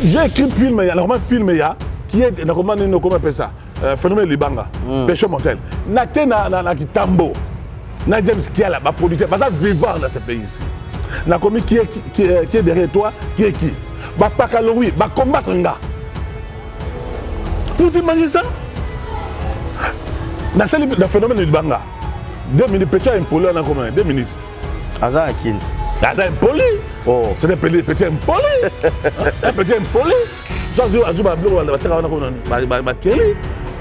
J'ai écrit film, il y a un film qui est comment on appelle ça, Phénomène Libanga, Péché Montel. Na Kitambo, na James Kiala, ma producteur, parce que vivant dans ce pays ici. Na commis qui est derrière toi, qui est qui? Bah pas calorie, bah combattre un gars. Vous imaginez ça? Dans le phénomène Libanga, 2 minutes, petit impoli, on a combien? 2 minutes. Azan qui? Azan impoli. Oh, c'est un petit impoli. Un petit impoli.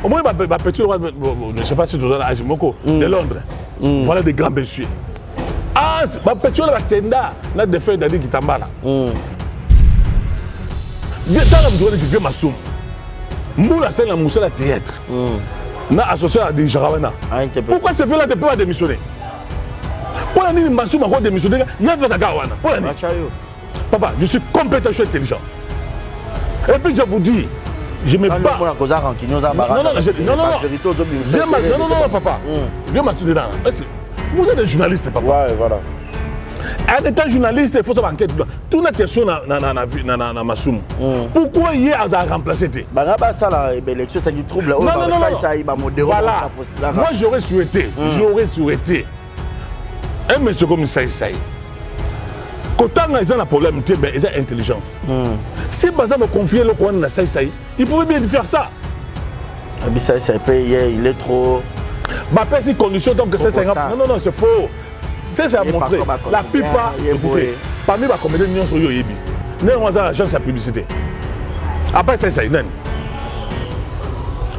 Au moins, je ne sais pas si tu as Ajimoko de Londres. Voilà des grands messieurs. Ah, ma petit la Kenda, la défaite d'Adi Kitambala. Viens dans le vieux Massoum. Moula, c'est la mousse à théâtre. Na associé à des Jarawana. Pourquoi ce fait-là ne peut pas démissionner? Pour la nuit, Massoum a démissionné. Il y a un Gawana. Pour la nuit. Papa, je suis complètement intelligent. Et puis je vous dis, je me bats. Non, papa. Viens m'assurer là. Vous êtes un journaliste, papa. Ouais, voilà. En étant journaliste, il faut savoir enquête. Tout la question dans Massoum. Pourquoi hier a remplacé? Voilà. Moi j'aurais souhaité, un monsieur comme Saï. Quand ils ont un problème, ils ont intelligence. Si Baza me confiait le coin de Saï, il pouvait bien faire ça. Il est trop. Ma père, c'est condition donc que c'est 50. Non, c'est faux. C'est à montrer. La plupart, écoutez, parmi les comédiens, nous sommes Yoyebi. Nous avons l'agence de publicité. Après, c'est ça.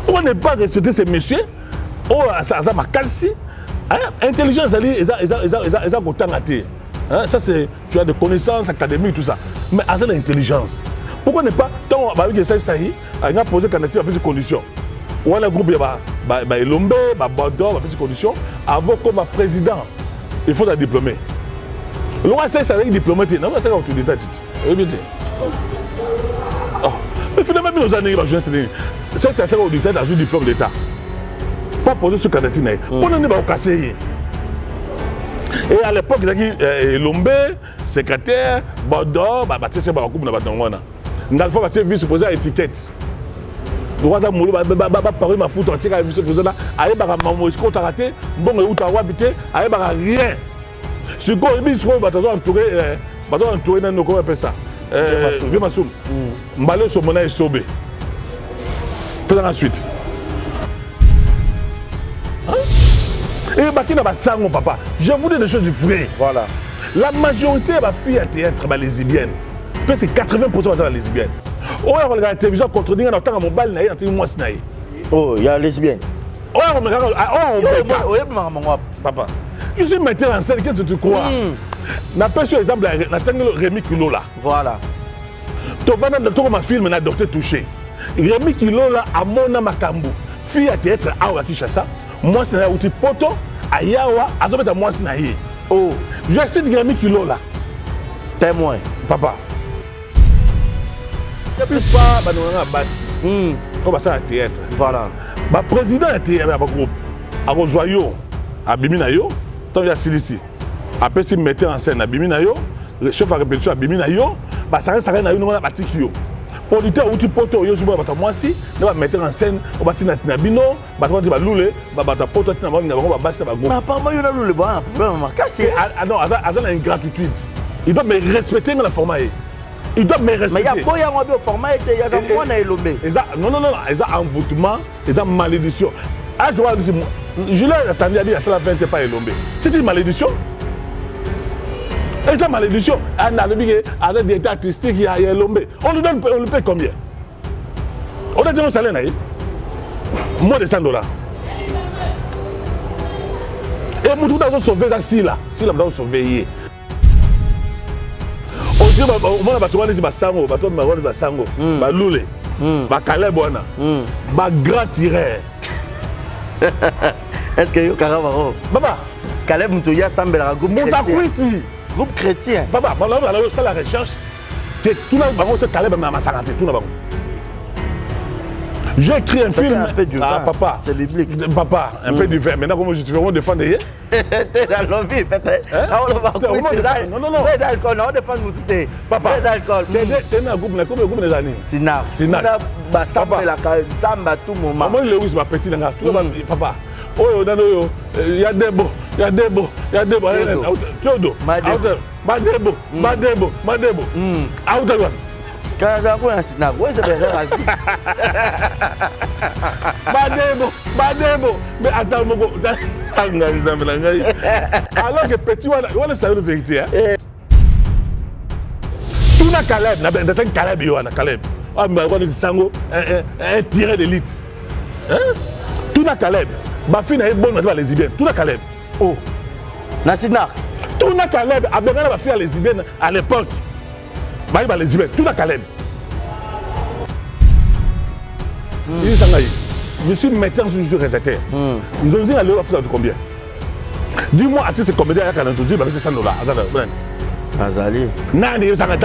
On n'est pas respecté ces messieurs. Oh, ça m'a cassé. Intelligence, ils ont autant gâté. Ça, c'est, tu as des connaissances académiques, tout ça. Mais à ça, l'intelligence. Pourquoi ne pas, tant que ça, il a posé candidature à ces conditions. Ou un groupe, il y a Lombe, Bordeaux, à ces conditions. Avant comme président, il faut un diplômé. Le roi, c'est un diplômé. Non, c'est un autodidacte. Mais finalement, nos années, c'est un auditeur dans un diplôme d'État. Pas posé sur candidature. On ne va pas casser. Et à l'époque, il y a Lombe, secrétaire, Bordeaux, c'est un couple de Ngalfa va vice-président à étiquette. Le roi a mouru, parler ma foot entière avec vice-président. Aïe, maman, est-ce qu'on t'a raté? Bon, où t'as habité? Aïe, rien. Ce qu'on a dit, c'est qu'on va entourer dans nos comment on appelle ça. Vieux Massoum. Mbalé sur mon aïe sobé. Puis ensuite. Et Bakina va sang, papa. Je vous dis des choses vraies. Voilà. La majorité de ma fille à théâtre, lesbienne. Peut-être c'est 80% de lesbienne. Oh, on regarde la télévision contre dire dans mon bal, oh, il y a lesbienne. Oh, on regarde. Papa. Je suis metteur en scène, qu'est-ce que tu crois? N'a pas sur exemple Rémi Kilola. Voilà. Tu vas dans ma film, na docteur touché. Rémi Kilola a mon makambu. Fille à théâtre, à Kishasa. Moi, c'est un outil poto, à Yawa, à Dobeta, moi, c'est un. Oh, je cite Rémi Kilola. Témoin. Papa. Il n'y a plus pas de basse. Comme ça, à théâtre. Voilà. Le président a été à groupe. À Rosoyo, à Biminayo, tant il y a Silici. Après, si mettait en scène à Biminayo, le chef a répétition à Biminayo, ça reste à une batikio. Producteur outil poto yo zuba bata mwasi ne va mettre en scène au bati na tinabino bata ba lule bata poto tina ba ngaba basi ba groupe. Mais apparemment il y a le bon problème marqué. Ah non, azana ingratitude. Il doit me respecter dans le format. Il doit me respecter. Mais il y a quoi, il y a un format, il y a un point à Elombe. Non, ils ont envoûtement, ils ont malédiction. Ah, je vois, je l'ai attendu à dire, ça la fin n'était pas Elombe. C'est une malédiction. Ils ont malédiction. Avec des états artistiques, il y a Elombe. On lui paye combien? On a dit un salaire, moins de $100. Et nous devons sauver ça si là, nous devons sauver. Au moins, bateau les basango, bateau marron basango, balule, bakaleb wana, grand tireur. Est-ce que yo karavaro? Baba, Caleb Moutoya Sambela groupe chrétien. Groupe chrétien. Baba, ça la recherche. Tout là, c'est Caleb mais Masarate, tout là. J'ai écrit un film. Un peu du vin. Papa. C'est biblique. Papa, un peu du vin. Maintenant, comment je te fais défendre? T'es dans l'envie, peut-être. Non, non, non. T'es d'alcool, non, défendre nous tout. Papa. T'es d'alcool. T'es dans un groupe des années. Sinar. Sinar. Papa. Samba tout moment. Moi, Lewis, ma petite, papa. Oh, il y a des beaux. Il y a des beaux. Il y a des beaux. Kyodo. Madebo. Madebo. Madebo. Aoudawan. Quand on a un Sinar, oui, c'est bien. Badebo. Mais attends, alors que petit, on a savoir la vérité. Tout na Caleb, na Caleb, Caleb. Ah, mais on dit Sango, un tiré d'élite. Tout na Caleb. Ma fille n'a pas bonne lesbienne. Tout na Caleb. Oh. Na Sinar. Tout na Caleb. Abengana ma fille lesbienne à l'époque. Bah lesbienne. Tout na Caleb. Je suis metteur, je suis réalisateur. Nous avons dit à l'heure de combien? Dis-moi, artiste comédien, il y a $100. Azali. Nani, il y a 500.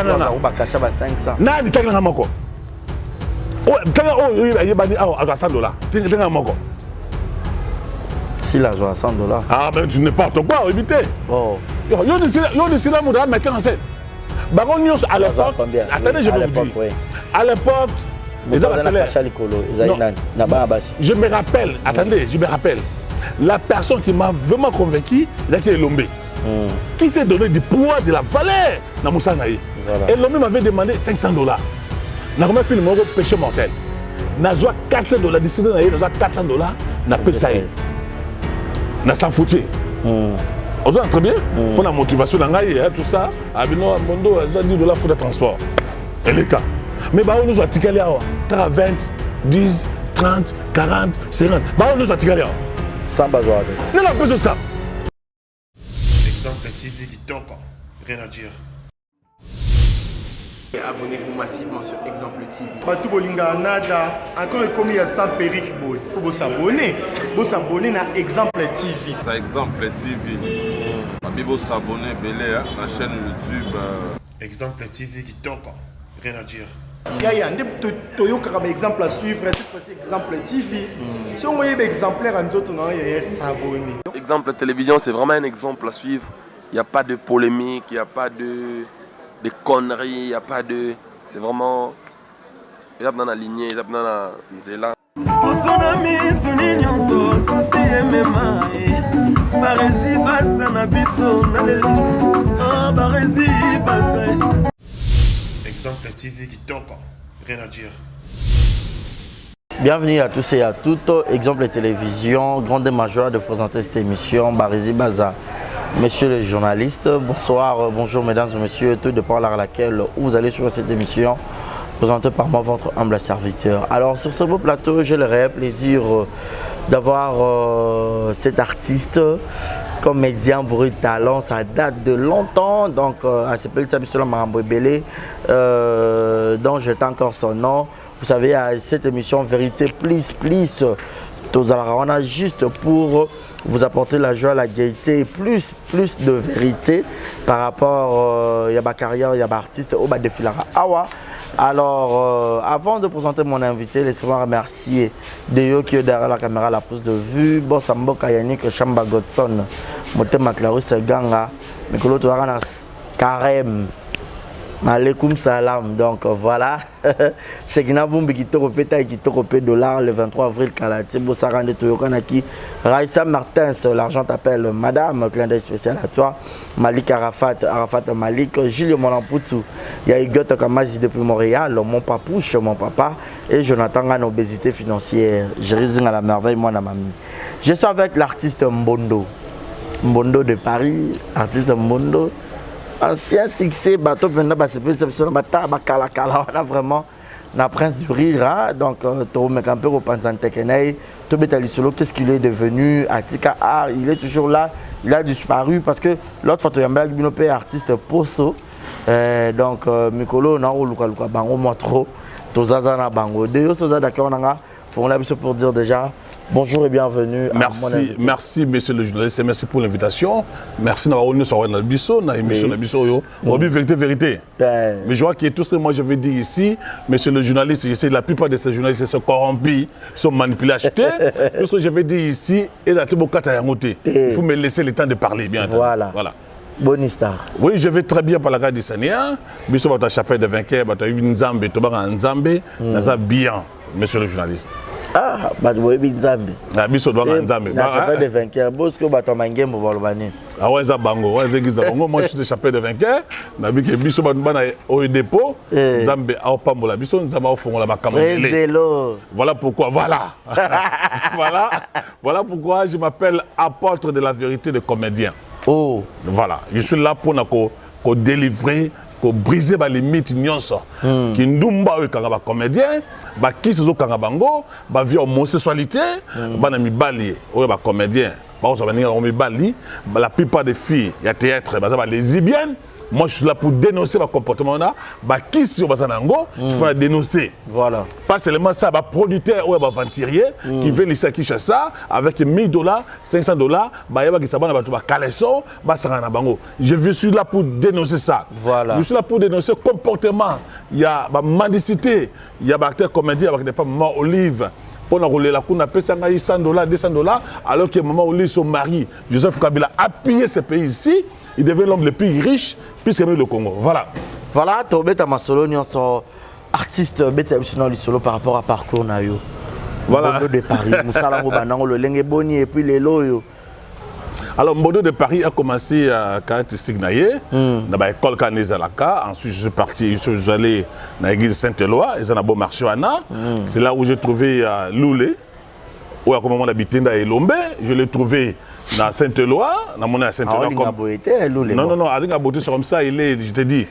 Nani, il y a 500. Oh, il y a $100. Si la joie $100. Ah, mais tu n'importe quoi, évitez. Oh. Il y a des cinémas qui mettent en scène. À l'époque, attendez, je vais vous dire. À l'époque, je me rappelle, attendez, je me rappelle, la personne qui m'a vraiment convaincu, c'est Elombe, qui s'est donné du poids, de la valeur dans Moussa Naï. Elombe m'avait demandé $500. N'a pas fait le mot péché mortel. N'a pas $400, d'ici là, n'a pas $400, n'a pas ça. N'a pas foutu. On voit très bien, pour la motivation, tout ça, à Bino, Mondo, $10 pour le transport. Et les cas. Mais bah on nous a tiré là, 20, 10, 30, 40, 50. Bah on nous a tiré là. Sans besoin. Il y a plus de ça. Exemple TV qui toque, rien à dire. Abonnez-vous massivement sur Exemple TV. Batou Bolinga Nada, encore comme il y a 100 périques, il faut vous s'abonner. Vous s'abonner à Exemple TV. C'est Exemple TV. Vous s'abonner à la chaîne YouTube. Exemple TV qui toque, rien à dire. Il y a un exemple à suivre, cette fois-ci Exemple TV. Si on voit un exemplaire en autres, il y a s'abonner. Exemple télévision, c'est vraiment un exemple à suivre. Il n'y a pas de polémique, il n'y a pas de conneries, il n'y a pas de... C'est vraiment... Il y a dans la lignée, il y a dans la nzela. Exemple TV qui toque, rien à dire. Bienvenue à tous et à toutes. Exemple télévision, grande majeure de présenter cette émission. Barizi Baza. Messieurs les journalistes, bonsoir, bonjour mesdames et messieurs, tout dépend à laquelle vous allez sur cette émission présentée par moi, votre humble serviteur. Alors sur ce beau plateau, j'ai le réel plaisir d'avoir cet artiste, comédien bruit talent, ça date de longtemps, donc elle s'appelle Sabissola Marambo Belé, dont j'étais encore son nom. Vous savez, à cette émission Vérité Plus, on a juste pour vous apporter la joie, la gaieté, plus de vérité par rapport à ma carrière, il y a artiste au bas de Filara Awa. Alors, avant de présenter mon invité, laissez-moi remercier Deyo qui est derrière la caméra, la pose de vue, Bossambo Kayanik, Chamba Godson, Motema Clarus Ganga, Mikolo Toaranas, Karem. Malekoum salam, donc voilà. Chekina Bumbi qui torope taille qui torope $, le 23 avril Kalati Bossarande Toyokanaki. Raïssa Martins, l'argent t'appelle madame, clin d'œil spécial à toi. Malik Arafat Malik, Julio Molamputu, Yaïgot Kamazi depuis Montréal, mon papouche, mon papa, et Jonathan en obésité financière. Je résine à la merveille, moi, na mamie. Je suis avec l'artiste Mbondo de Paris, artiste Mbondo. Ancien succès, bateau pendant on a vraiment la prince du rire, hein? Donc qu'est-ce qu'il est devenu? Atika Art, il est toujours là, il a disparu parce que l'autre fois il est artiste Poso, donc Mikolo na luka bango moi trop, tozazana bango de yo soza d'accord nanga, pour dire déjà Bonjour et bienvenue. Merci, merci monsieur le journaliste, et merci pour l'invitation. Merci d'avoir nous sur la biso, na émission la biso yo. Vérité. Mais je vois que tout ce que moi je veux dire ici, monsieur le journaliste, je sais la plupart de ces journalistes sont corrompus, sont manipulés, achetés. Tout ce que je veux dire ici, il faut me laisser le temps de parler bien. Voilà. Bonne histoire. Oui, je vais très bien par la garde du Seigneur. Biso votre chapelle de vainqueur, votre Nzambe, Toba Nzambe, ça bien, monsieur le journaliste. Ah, bah oui, Nzambe. Ah, biso doit Nzambe. La chapelle de vainqueur, Bosco Batomangé Movolbani. Ah ouais, ça bango, ouais, c'est bango. Moi je suis de chapelle de vainqueur. Nabi que biso bana au dépôt, Nzambe a pas mola biso, Nzambe a fongo la bakamele. Voilà pourquoi, voilà. Voilà pourquoi je m'appelle apôtre de la vérité de comédien. Oh. Voilà, je suis là pour délivrer, pour briser les limites nyonso. Qui ndumba eux quand comédien, ba qui se zo quand bango, ba vie homosexualité, ba na mibali, eux ba comédien, ba on venir on mibali, la plupart des filles, il y a théâtre, ba lesbiennes. Moi, je suis là pour dénoncer mon comportement. Qui si on va il faut la dénoncer. Voilà. Pas seulement ça, producteur ou aventurier qui veut laisser qui ça avec $1000, $500, je suis là pour dénoncer ça. Voilà. Je suis là pour dénoncer le comportement. Il y a la mendicité, il y a des acteurs comédiens avec des femmes Olive. Pour rouler la cour, on appelle ça $100, $200, alors que maman Olive, son mari, Joseph Kabila, a pillé ce pays ici. Il devient l'homme le plus riche puisqu'il est le Congo. Voilà. Voilà, tu es un solo, artiste solo par rapport à parcours. Voilà. Modo de Paris, et puis les loyaux. Alors, Modo de Paris a commencé à caractéristique dans l'école Kanezalaka. Ensuite, je suis parti, je suis allé dans l'église Saint-Éloi, et c'est un bon marché. C'est là où j'ai trouvé Loulé, où à comment on habitait dans Elombe. Je l'ai trouvé dans Saint-Éloi, dans mon à Saint-Éloi. Non, avec la beauté, c'est comme ça, il est, je te dis.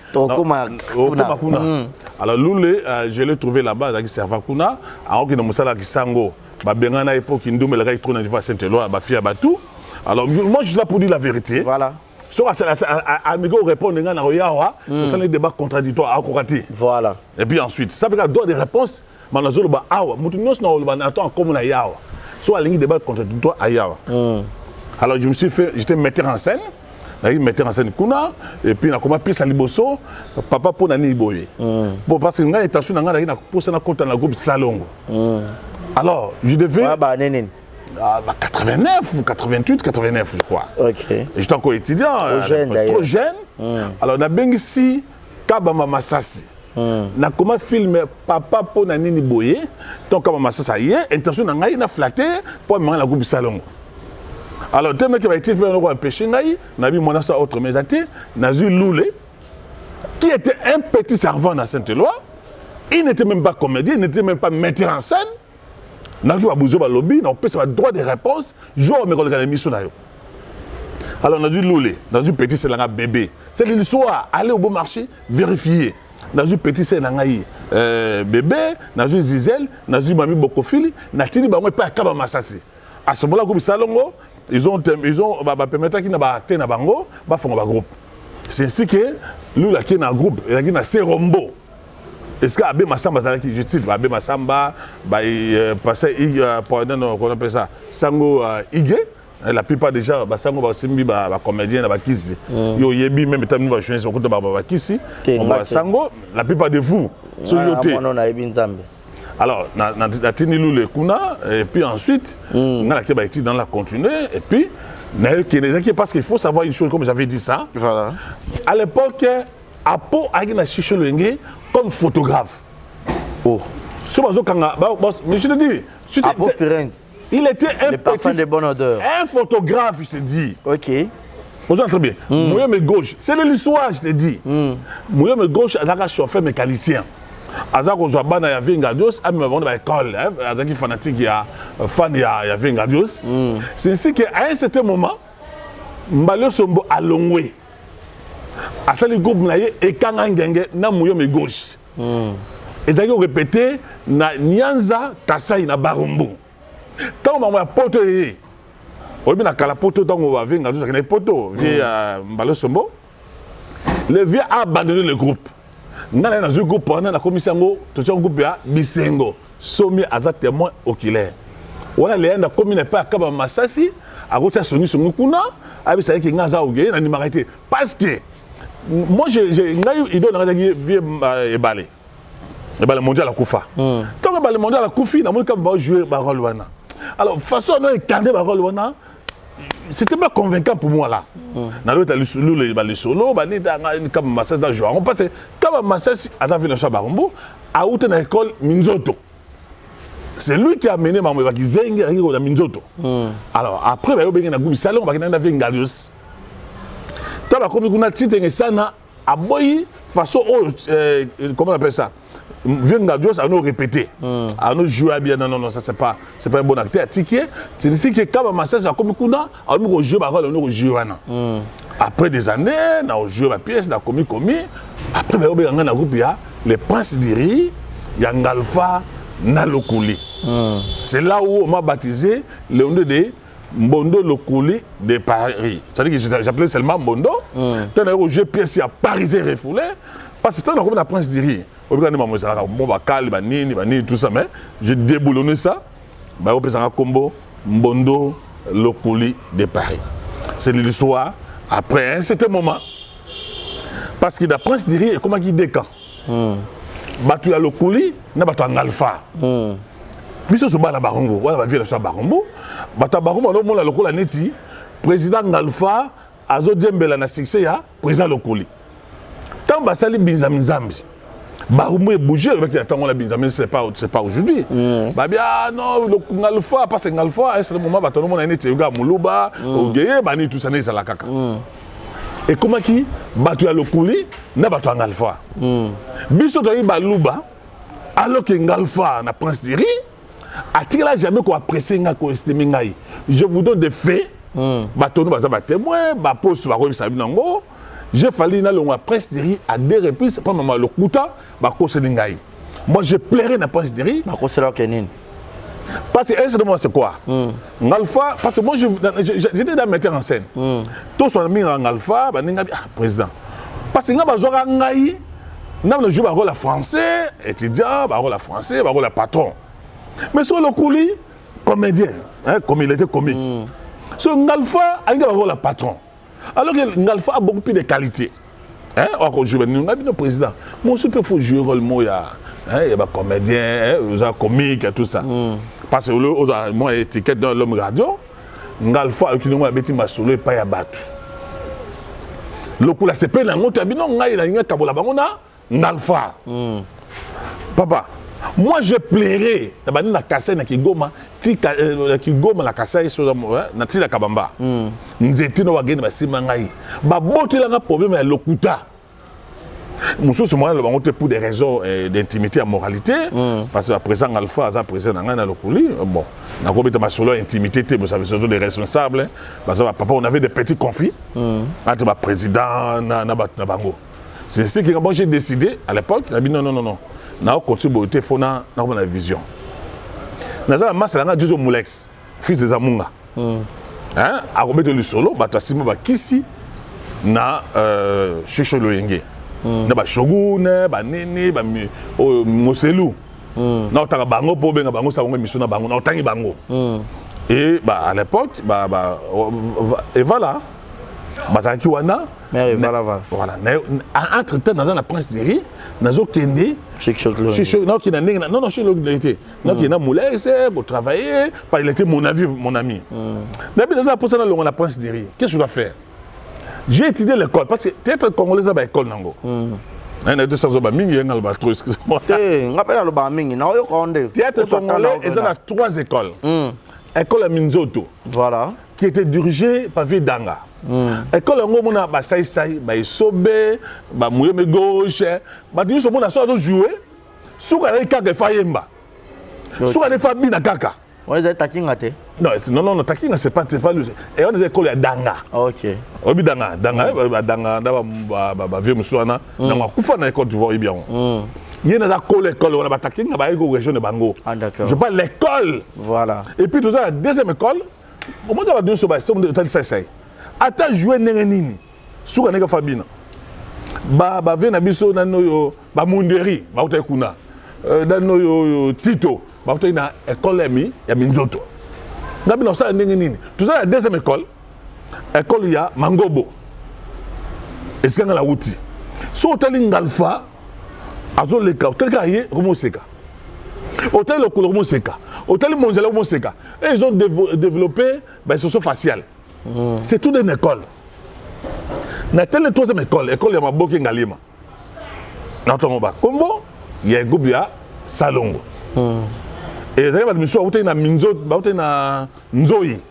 Alors, Loulé, je l'ai trouvé là-bas, avec Servakuna, alors que dans Moussala Kisango, Bengana époque, il nous met trop dans Saint-Éloi, fille à Batou. Alors, moi, je suis là pour dire la vérité. Voilà. Soit à Migo répondre à Naroyawa, nous avons des débats contradictoires à Kokati. Voilà. Et puis ensuite, ça veut dire qu'il y a des réponses, mais nous avons Awa. Nous avons comme un Yawa. Soit il y a des débats contradictoires à Yawa. Alors, je me suis fait, j'étais metteur en scène. Metteur en scène Kuna, et puis on a commencé à Liboso, papa pour Nani Boye. Parce que nous avons intention de pour ça dans le groupe Salongo. Alors, je devais. 89 ou 88, 89, je crois. Okay. J'étais encore étudiant, trop jeune. Alors, on a bien ici, Kabama Massassi. On a commencé à filmer Papa pour Nani Boye. Donc, Kabama Massassi, intention de flatter pour le groupe Salongo. Alors, tel qui va être empêché, on a vu mon autre mésaté, on a vu Loulé, qui était un petit servant dans Saint-Éloi. Il n'était même pas comédien, il n'était même pas metteur en scène. On a vu Abouzo Lobby, on a fait droit de réponse, je vais me l'émission. Alors, on a vu Loulé, on a vu petit c'est un bébé. C'est l'histoire, aller au bon marché, vérifier. On a vu petit c'est un bébé, on a vu Zizel, on a vu Mami Bokofili, on a dit que pas Kaba Massassi. À ce moment-là, groupe Salongo, ils ont permis qu'ils n'aient pas acté dans bango, bah font un groupe. C'est ainsi que lui là qui est dans un groupe, il y a Serombo. Est-ce que Abé Massamba, je cite, Abé Massamba, passé pendant qu'on appelle ça, Sango Ige, la plupart déjà, Sango Simbi, comédien, Kisi. Yo yebi même temps nous va jouer sur côté Kisi. On va Sango, la plupart de vous, sur yoté. Alors, on a tenu le Kuna, et puis ensuite, on a été dans la continuer, et puis, parce qu'il faut savoir une chose, comme j'avais dit ça. Voilà. À l'époque, Apo a été comme photographe. Oh. Mais je te dis, Apo il était un petit de bonne odeur. Un photographe, je te dis. Ok. Vous entendez très bien. Moi, mes gauche, c'est de l'histoire, je te dis. Moi, mes gauche, c'est un chauffeur mécanicien. Azako Zouabana ya Vingadios, a mis à l'école, Azaki fanatique, il y a fan, il y a Vingadios. C'est ainsi qu'à un certain moment, Mbalo Sombo a longé. À ce groupe, et quand on a na mouyo me gauche. Et ça a répété, na Nyanza, Kassai, na Barumbu. Tant que je poto, on a la poto, tant qu'on va Vingadios, on a poto, via Mbalo Sombo. Le vieux a abandonné le groupe. Dans le groupe, on a la commission, tout le groupe a Bisengo, Somi Aza témoin oculaire. wana leanda komi na pas kaba masasi akota songi kuna abi ça ki ngaza oge na nimarité parce que moi j'ai ngayu idole na ngaki vie ebale mondial la kufa tant que le mondial la kufi na mo ka ba jouer ba rôle wana alors façon on incarner ba rôle wana c'était pas convaincant pour moi là na l'autre le solo ba ni comme masasi dans jouer on passe comme masasi à dans sur Barombo à out na école Minzoto. C'est lui qui a amené Mambo Bakizengi à la Minzoto. Alors après ba yobenge na groupe salon ba kina Vengalios. Taba comme kuna tite sana aboyi façon comment on appelle ça? Vengalios a nous répété. A nous jouer bien non ça c'est pas un bon acteur ticket. C'est ici que quand Massa ça comme kuna a nous jouer ba rôle nous jouer wana. Après des années na jouer ma pièce na komi après ba yobenge na groupe ya les princes d'Iri Yangalfa Nalokuli. C'est là où on m'a baptisé le nom de Mbondo Lokuli de Paris. C'est-à-dire que j'appelais seulement Mbondo. Tant que j'ai pièce à Parisien refoulé parce que tant que la prince d'Iri on va dire bon bakal banini tout ça mais j'ai déboulonné ça ba on peut ça combo Mbondo Lokuli de Paris. C'est l'histoire après un certain moment parce que la prince d'Iri est comment qui décamp. Batu ya Lokuli na batu Ngalfa. Biso so bala Barombo, wala ba vie so Barombo. Bata Barombo no mona lokola neti président Ngalfa azo djembela na succès ya président Lokuli. Tant basali Binzami Zambi. Barombo est bougé avec la temps la Binzami c'est pas aujourd'hui. Ba bien non Ngalfa parce que Ngalfa à ce moment bata no mona neti nga Muluba, Ogeye bani tout ça ne ça la kaka. Et comment qui batu ya Lokuli na batu Ngalfa. Biso to baluba alors que Ngalfa na prince d'Iri a jamais ko apprécier nga ko estimer ngai. Je vous donne des faits. Bato no baza ba témoin, ba poste ba ko sabi nango. J'ai fallu na le prince d'Iri à deux reprises pas maman lokuta ba ko se ngai. Moi je plairais na prince d'Iri ba ko se la kenin. Parce que c'est quoi Ngalfa parce que moi j'étais dans metteur en scène. Tous son ami Ngalfa ba ninga président. Parce que nga bazwa ngai na le jouer rôle français, étudiant, rôle français, rôle patron. Mais sur le coulis comédien, comme il était comique. Sur Ngalfa, il a un rôle patron. Alors que Ngalfa a beaucoup plus de qualité. On va jouer le président. Moi aussi il faut jouer rôle moya. Il y a comédien, comique et tout ça. Parce que moi étiquette dans l'homme radio, Ngalfa qui nous a bêti ma solo et pas ya battu. Le coup là c'est pas la montre bien non ngai la kabola bangona Ngalfa. Papa, moi je plairais tabani na kasai na Kigoma tika Kigoma la kasai so na tina kabamba. Nzeti no wageni basima ngai. Ba botela na problème ya lokuta. Monsieur ce moment le bango pour des raisons d'intimité et moralité parce que à présent Ngalfa a présent dans na lokuli bon na ko bita masolo intimité vous savez surtout des responsables parce que papa on avait des petits conflits entre le président na bango. C'est ce que moi j'ai décidé à l'époque, j'ai dit non. Na continue beauté fona na la vision. Naza massa na Jojo Moulex, fils de Zamunga. A remettre le solo batasimo ba kisi na Chicho Loyenge. Na ba Shogun, ba Nene, ba Moselu. Na otanga bango po benga bango sa mission na bango na otangi bango. Et bah à l'époque et voilà. Bazaki wana mais voilà entre temps dans la prince d'Iri nazo kende non qui non chez l'autre non qui na moulé c'est pour travailler pas il était mon ami d'abord dans pour ça dans la prince d'Iri qu'est-ce que je dois faire j'ai étudié l'école parce que théâtre congolais à l'école nango un deux ans ba mingi ngal ba trop excuse-moi ngapela lo ba mingi na yo konde théâtre congolais ils ont 3 écoles école à Minzoto voilà qui était dirigée par Vidanga. École ngomona ba sai ba isobe ba muyeme gauche ba dis so mona so do jouer suka na kaka fayemba suka ne fabi na kaka on les takinga te non takinga c'est pas le et on est école ya Danga OK obi Danga Danga ba vieux muswana na kufa na école du voir bien il y a une école on a takinga ba ego région de Bango je parle l'école voilà et puis tout ça la deuxième école au moins va deux so ba c'est de ça ata jouer nini suka neka fabina ba vena biso na noyo ba munderi ba uta kuna na noyo Tito ba uta na école mi ya Minzoto Nabi non ça ndenge nini. Tout ça la deuxième école. École il y a Mangobo. Est-ce qu'il y a la outil? So hôtel Ngalfa azo leka hôtel Kaye Romo Seka. Hôtel le Romo Seka. Hôtel Mondial Romo Seka. Et ils ont développé ben socio-facial. C'est tout une école. Na telle troisième école, école ya Maboke Ngalima. Na Tomoba. Kombo, il y a Gobia Salongo. Et ça va me soit hôtel na Minzo, ba hôtel na Nzoi.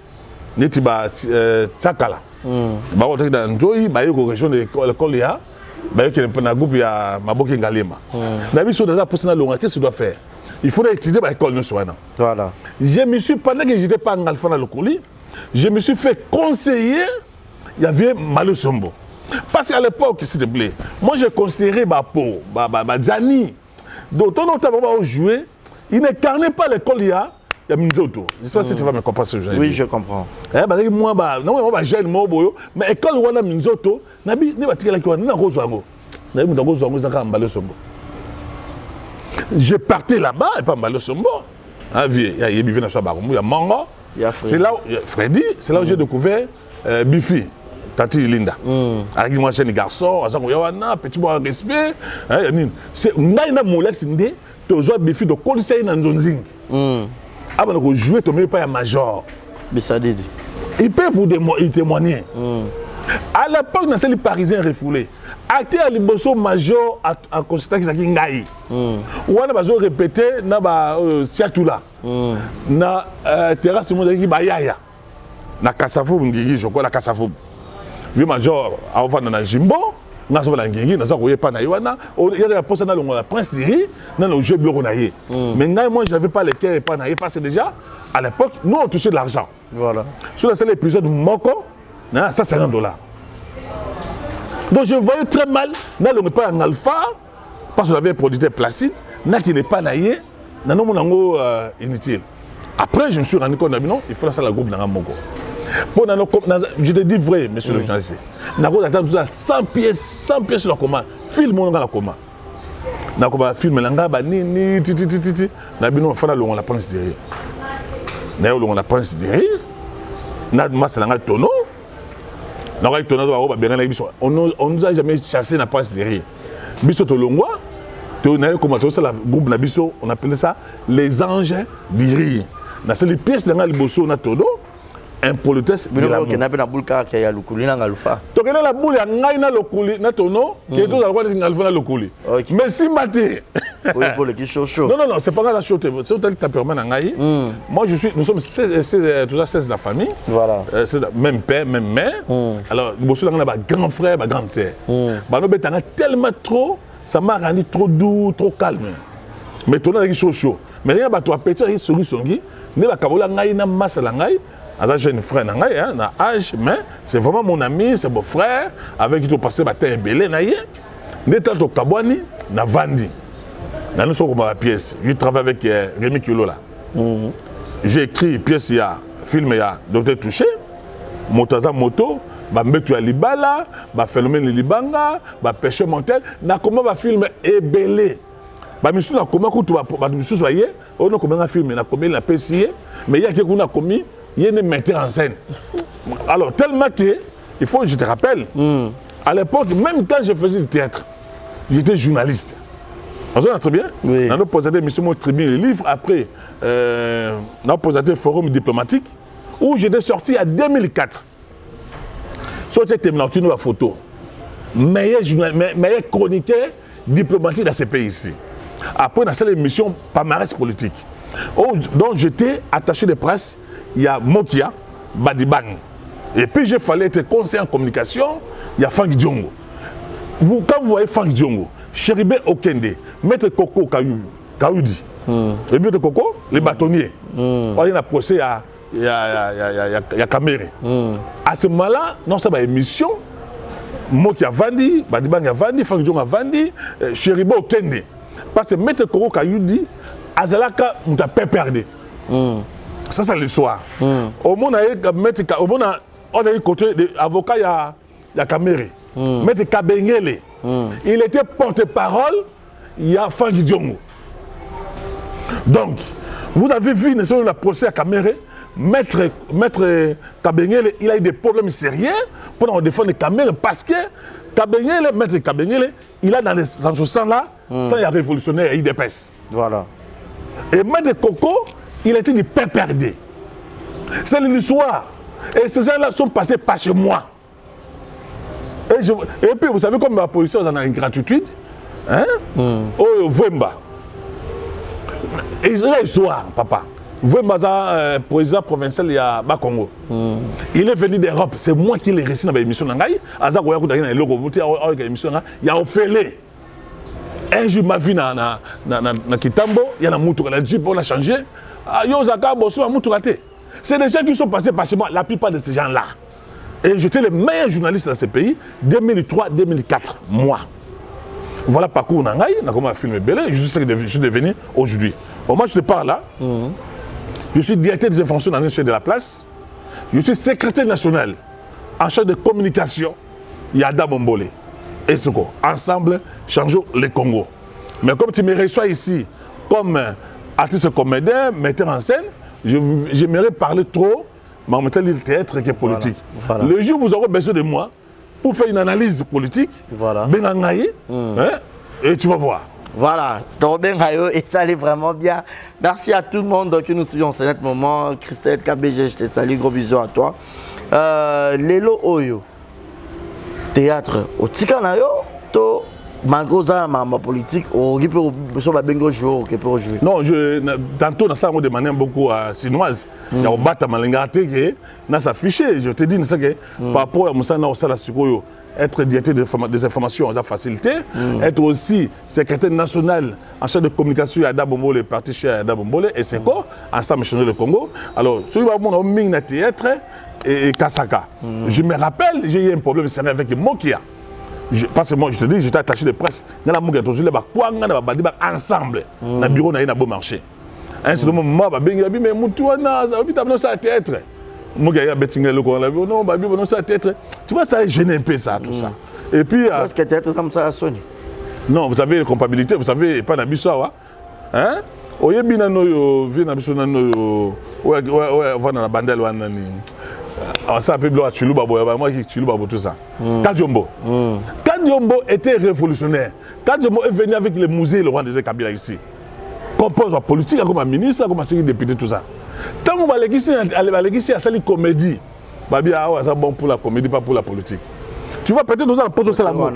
Neti ba Tsakala. Ba hôtel na Nzoi, ba yo région de l'école ya, ba yo qui na groupe ya Maboke Ngalima. Na biso dans la personne longa, qu'est-ce qu'il doit faire? Il faudrait étudier ba école no soana. Voilà. Je me suis pendant que j'étais pas en Alpha na Lokoli, je me suis fait conseiller, il y avait Malo Sombo. Parce qu'à l'époque, s'il te plaît, moi je considérais Bapo, Djani. Donc, ton autre moment où jouer, il n'incarnait pas l'école, il y a Minzoto. Je ne sais pas si tu vas me comprendre ce que je dis. Oui, je comprends. Moi, non, moi, j'ai le mot, mais l'école où on a Minzoto, Nabi, ne va pas tirer la cour, n'a pas Rozwango. Nabi, n'a pas Rozwango, ça a Mbalo Sombo. Je partais là-bas, et pas Mbalo Sombo. Il y a Bifi Nassau Barumou, il y a Mango. C'est là où, Freddy, c'est là où j'ai découvert Bifi. Tati Linda. Avec moi, j'ai un garçon, petit bois respect. C'est un molex, tu as des filles de conseil dans Zonzing. Avant de jouer, tu n'as pas un major. Ils peuvent vous témoigner. À l'époque, dans les Parisiens refoulés, acté à l'Ibosso major à constater qu'ils ont ngaï. Ou on a répété, na Siatoula. Na terrasse, mon ami Bayaya. Na Kassafou, je crois, la Kassafou. Le major a offert dans Jimbo, n'a pas d'angérie, n'a pas pas naïwana. Il y a poste dans le prince Thierry, dans le jeu bureau naïe. Mais moi je n'avais pas les cœurs pas naïe parce que déjà à l'époque nous on touchait de l'argent. Voilà. Sur la l'épisode de Moko, ça c'est $1. Donc je voyais très mal dans le pas en alpha parce qu'on avait un producteur Placide, n'a qui n'est pas naïe, n'a non mon inutile. Après je me suis rendu compte non, il faut la salle à groupe dans Moko. Bon, je te dis vrai, monsieur le journaliste. Nous avons 100 pièces sur la commande. Film la commande. Nous avons film la ni titi. Nous avons la prince derrière. Nous avons la prince derrière. Nous avons un tonneau. Nous avons on nous a jamais chassé la prince derrière. Biso Tolongwa, on appelait ça les anges d'Iri. Nous avons les pièces dans le bosso na tonneau. Impolitesse de la boule. Tu as la boule, tu as lokuli na tono, qui est tout à l'heure lokuli. Mais si maté. Non, c'est pas grave la chose. C'est où tu as permis d'engager. Moi, nous sommes 16 de la famille. Voilà. Même père, même mère. Alors, nous avons grand frère, grande sœur. Nous avons tellement trop, ça m'a rendu trop doux, trop calme. Mais tu as chaud. Mais il y a un petit solution. Il y a un masse j'ai un frère na âge, mais c'est vraiment mon ami, c'est mon frère, avec qui tu passé ma terre belé na yé. N'étant au Kabouani, na Vandi. Na nous sommes comme la pièce. Je travaille avec Rémi Kilo là. J'ai écrit pièce, il y a film, il y a Docteur Touché, Motaza Moto, Bambetu ya Libala, Phénomène Libanga, Pêche Montel. Na comment va film est belé. Monsieur na comment tu vas monsieur soyez, on a comment un film, na comment la PCA, mais il y a quelqu'un qui a commis. Il y a une metteur en scène. Alors, tellement que, il faut que je te rappelle, à l'époque, même quand je faisais du théâtre, j'étais journaliste. Vous avez très bien? Oui. On a posé des missions tribune, les livres. Après, on a posé des forums diplomatiques où j'étais sorti en 2004. Sorti terminé la photo. Meilleur chroniqueur diplomatique dans ces pays ici. Après, on a fait l'émission Palmarès politique. Donc, j'étais attaché de presse. Il y a Mokia, Badibang. Et puis, il fallait être conseiller en communication. Il y a Franck Diongo. Quand vous voyez Franck Diongo, Chéribé Okende, Maître Coco Kaoudi, et Maître Coco, les bâtonniers. Il y a un procès à Caméré. À ce moment-là, non, ça va émission. Mokia Vandi, Badibang a Vandi, Franck Diongo a Vandi, Chéribé Okende. Parce que Maître Coco Kaoudi, Azalaka, nous a perdu. Ça, c'est l'histoire. Au monde, on a eu côté avocat, il y a Caméré. Maître Kabengele. Il était porte-parole, il y a Franck Diongo. Donc, vous avez vu le procès à Caméré, Maître Kabengele, il a eu des problèmes sérieux pour défendre Kamere parce que Kabengele, Maître Kabengele, il a dans ce sens-là, sans y a révolutionnaire et IDPS. Voilà. Et Maître Koko, il a été du PPRD. C'est l'histoire. Et ces gens-là sont passés par chez moi. Et puis, vous savez, comme la police, on a une gratuité. Hein? Oh, Vemba. Et c'est l'histoire, papa. Vemba, président provincial, il y a Bakongo. Il est venu d'Europe. C'est moi qui l'ai réussi dans l'émission. Il y a Ophélie. Un jour, ma vie na Kitambo, il y a un moutour, la Jeep, on a changé. C'est des gens qui sont passés par chez moi, la plupart de ces gens-là. Et j'étais le meilleur journaliste dans ce pays, 2003-2004, moi. Voilà parcours Nangaï, on a commencé à filmer Belé, je suis ce que je suis devenu aujourd'hui. Au moment où je te parle là, je suis directeur des informations dans une chaîne de la place, je suis secrétaire national en charge de communication, Yada Bombole et Soko. Ensemble, changeons le Congo. Mais comme tu me reçois ici comme artiste comédien, metteur en scène, j'aimerais parler trop, mais en même temps, le théâtre qui est politique. Voilà. Le jour où vous aurez besoin de moi pour faire une analyse politique, et tu vas voir. Voilà, Torben Hayo, et ça allait vraiment bien. Merci à tout le monde qui nous suit en ce moment. Christelle KBG, je te salue, gros bisous à toi. Lelo Oyo, théâtre, au Tikanayo, to Mangoza, ma politique, on peut jouer. Non, tantôt, on a demandé beaucoup à Sinoise. Il y a un bata malingate qui n'a s'affiché. Je te dis que par rapport à Moussana Osala Sikoyo, être directeur des informations a facilité, être aussi secrétaire national en charge de communication à Dabombole, parti chez Dabombole et Seko, ensemble changer le Congo. Alors, celui qui a mis un théâtre et Kasaka. Je me rappelle, j'ai eu un problème sérieux avec Mokia. Parce que moi, je te dis, j'étais attaché de presse. Dans la mouga, ensemble, dans le bureau, on a un bon marché. Un seul moment, je me suis dit, mais Moutouana, ça a théâtre. Tu vois, ça a gêné un peu ça, tout ça. Et puis. Est-ce que théâtre comme ça, Sony? Non, vous avez les compatibilités, vous savez, pas d'Abissawa. Hein? Oyebina no vient d'Abissawa, ouais, on va dans la bandelle, ça a pu bloquer Chiluba, moi qui Chiluba, tout ça. Kadiombo. Kadiombo était révolutionnaire. Kadiombo est venu avec le musée, le roi des Kabila ici. Compose la politique, comme un ministre, comme un député, tout ça. Tant qu'on va aller ici, à la comédie, c'est bon pour la comédie, pas pour la politique. Tu vois, peut-être nous allons poser la mort.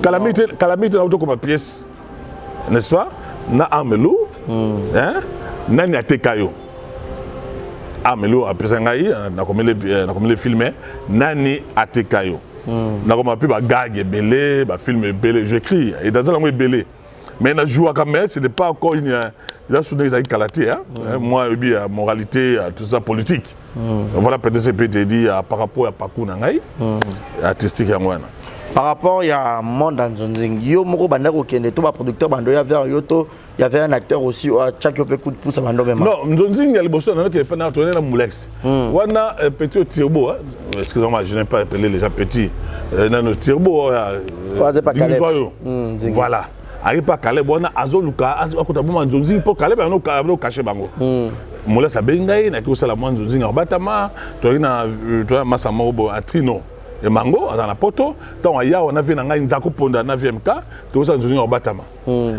Calamité, comme une pièce, n'est-ce pas? Na Amelo, na Nyatekayo. Amelo après ça na comme les filmer nani atekayo na comme plus ba gag belé ba film belé j'écris et dans ça langue belé mais na joue quand même c'est pas encore une là sous des kalaté hein moi et bien moralité tout ça politique voilà peut-être c'est peut-être dit par rapport à parcours nangai artistique ya moi par rapport il y a monde dans Nzonzing yo moko banda ko kende to ba producteur bando ya vers yoto. Il y avait un acteur aussi, chaque coup de pouce à Mando. Non, Nzonzing, il y a le boss qui est pas tourné dans Moulex. On a un petit Tirbo, excusez-moi, je n'ai pas appelé les gens petits. Dans le Tirbo, voilà. Arrive pas Caleb, on a Azoluka, Azokutabuma Nzonzing pour Caleb, on a caché Bango. Moulex a Bengaï, n'a que ça la moindre Nzonzing en Batama, tu as Massamobo à Trino. Et Mango, dans la poto, on a vu un Nzako Ponda, 9e cas, tout ça, nous avons Batama.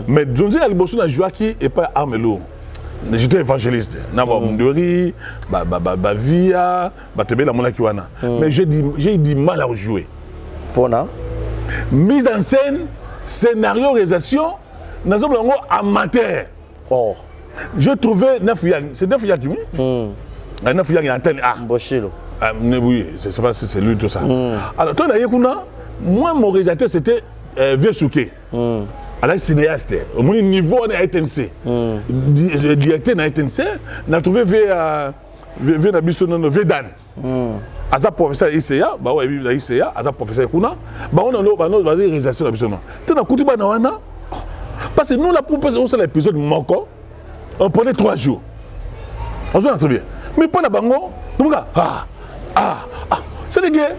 Mais Nzonzing a le na Joaki et pas Armelo. J'étais évangéliste. Naba Mundori, Bavia, Batebe la Monakiwana. Mais j'ai du mal à jouer. Pona. Mise en scène, scénario, réalisation, nous avons amateur. Oh. Je trouvais Nafuyang. C'est Nafuyang qui Nafuyang est antenne A. Bochilo. Oui, je ne sais pas si c'est lui tout ça. Alors, toi, moi, mon réalisateur, c'était Vieux Souké. Alors, cinéaste. Au moins, niveau, on a TNC. Directeur de TNC, on a trouvé Vedan. Aza professeur ICA, bah ouais, ICA, Aza professeur Kuna, bah on a une réalisation d'habitude. Tu as coupé Banawana. Parce que nous, la proposition, c'est l'épisode Moko. On prenait 3 jours. On se très bien. Mais pas la bango. C'est des gars.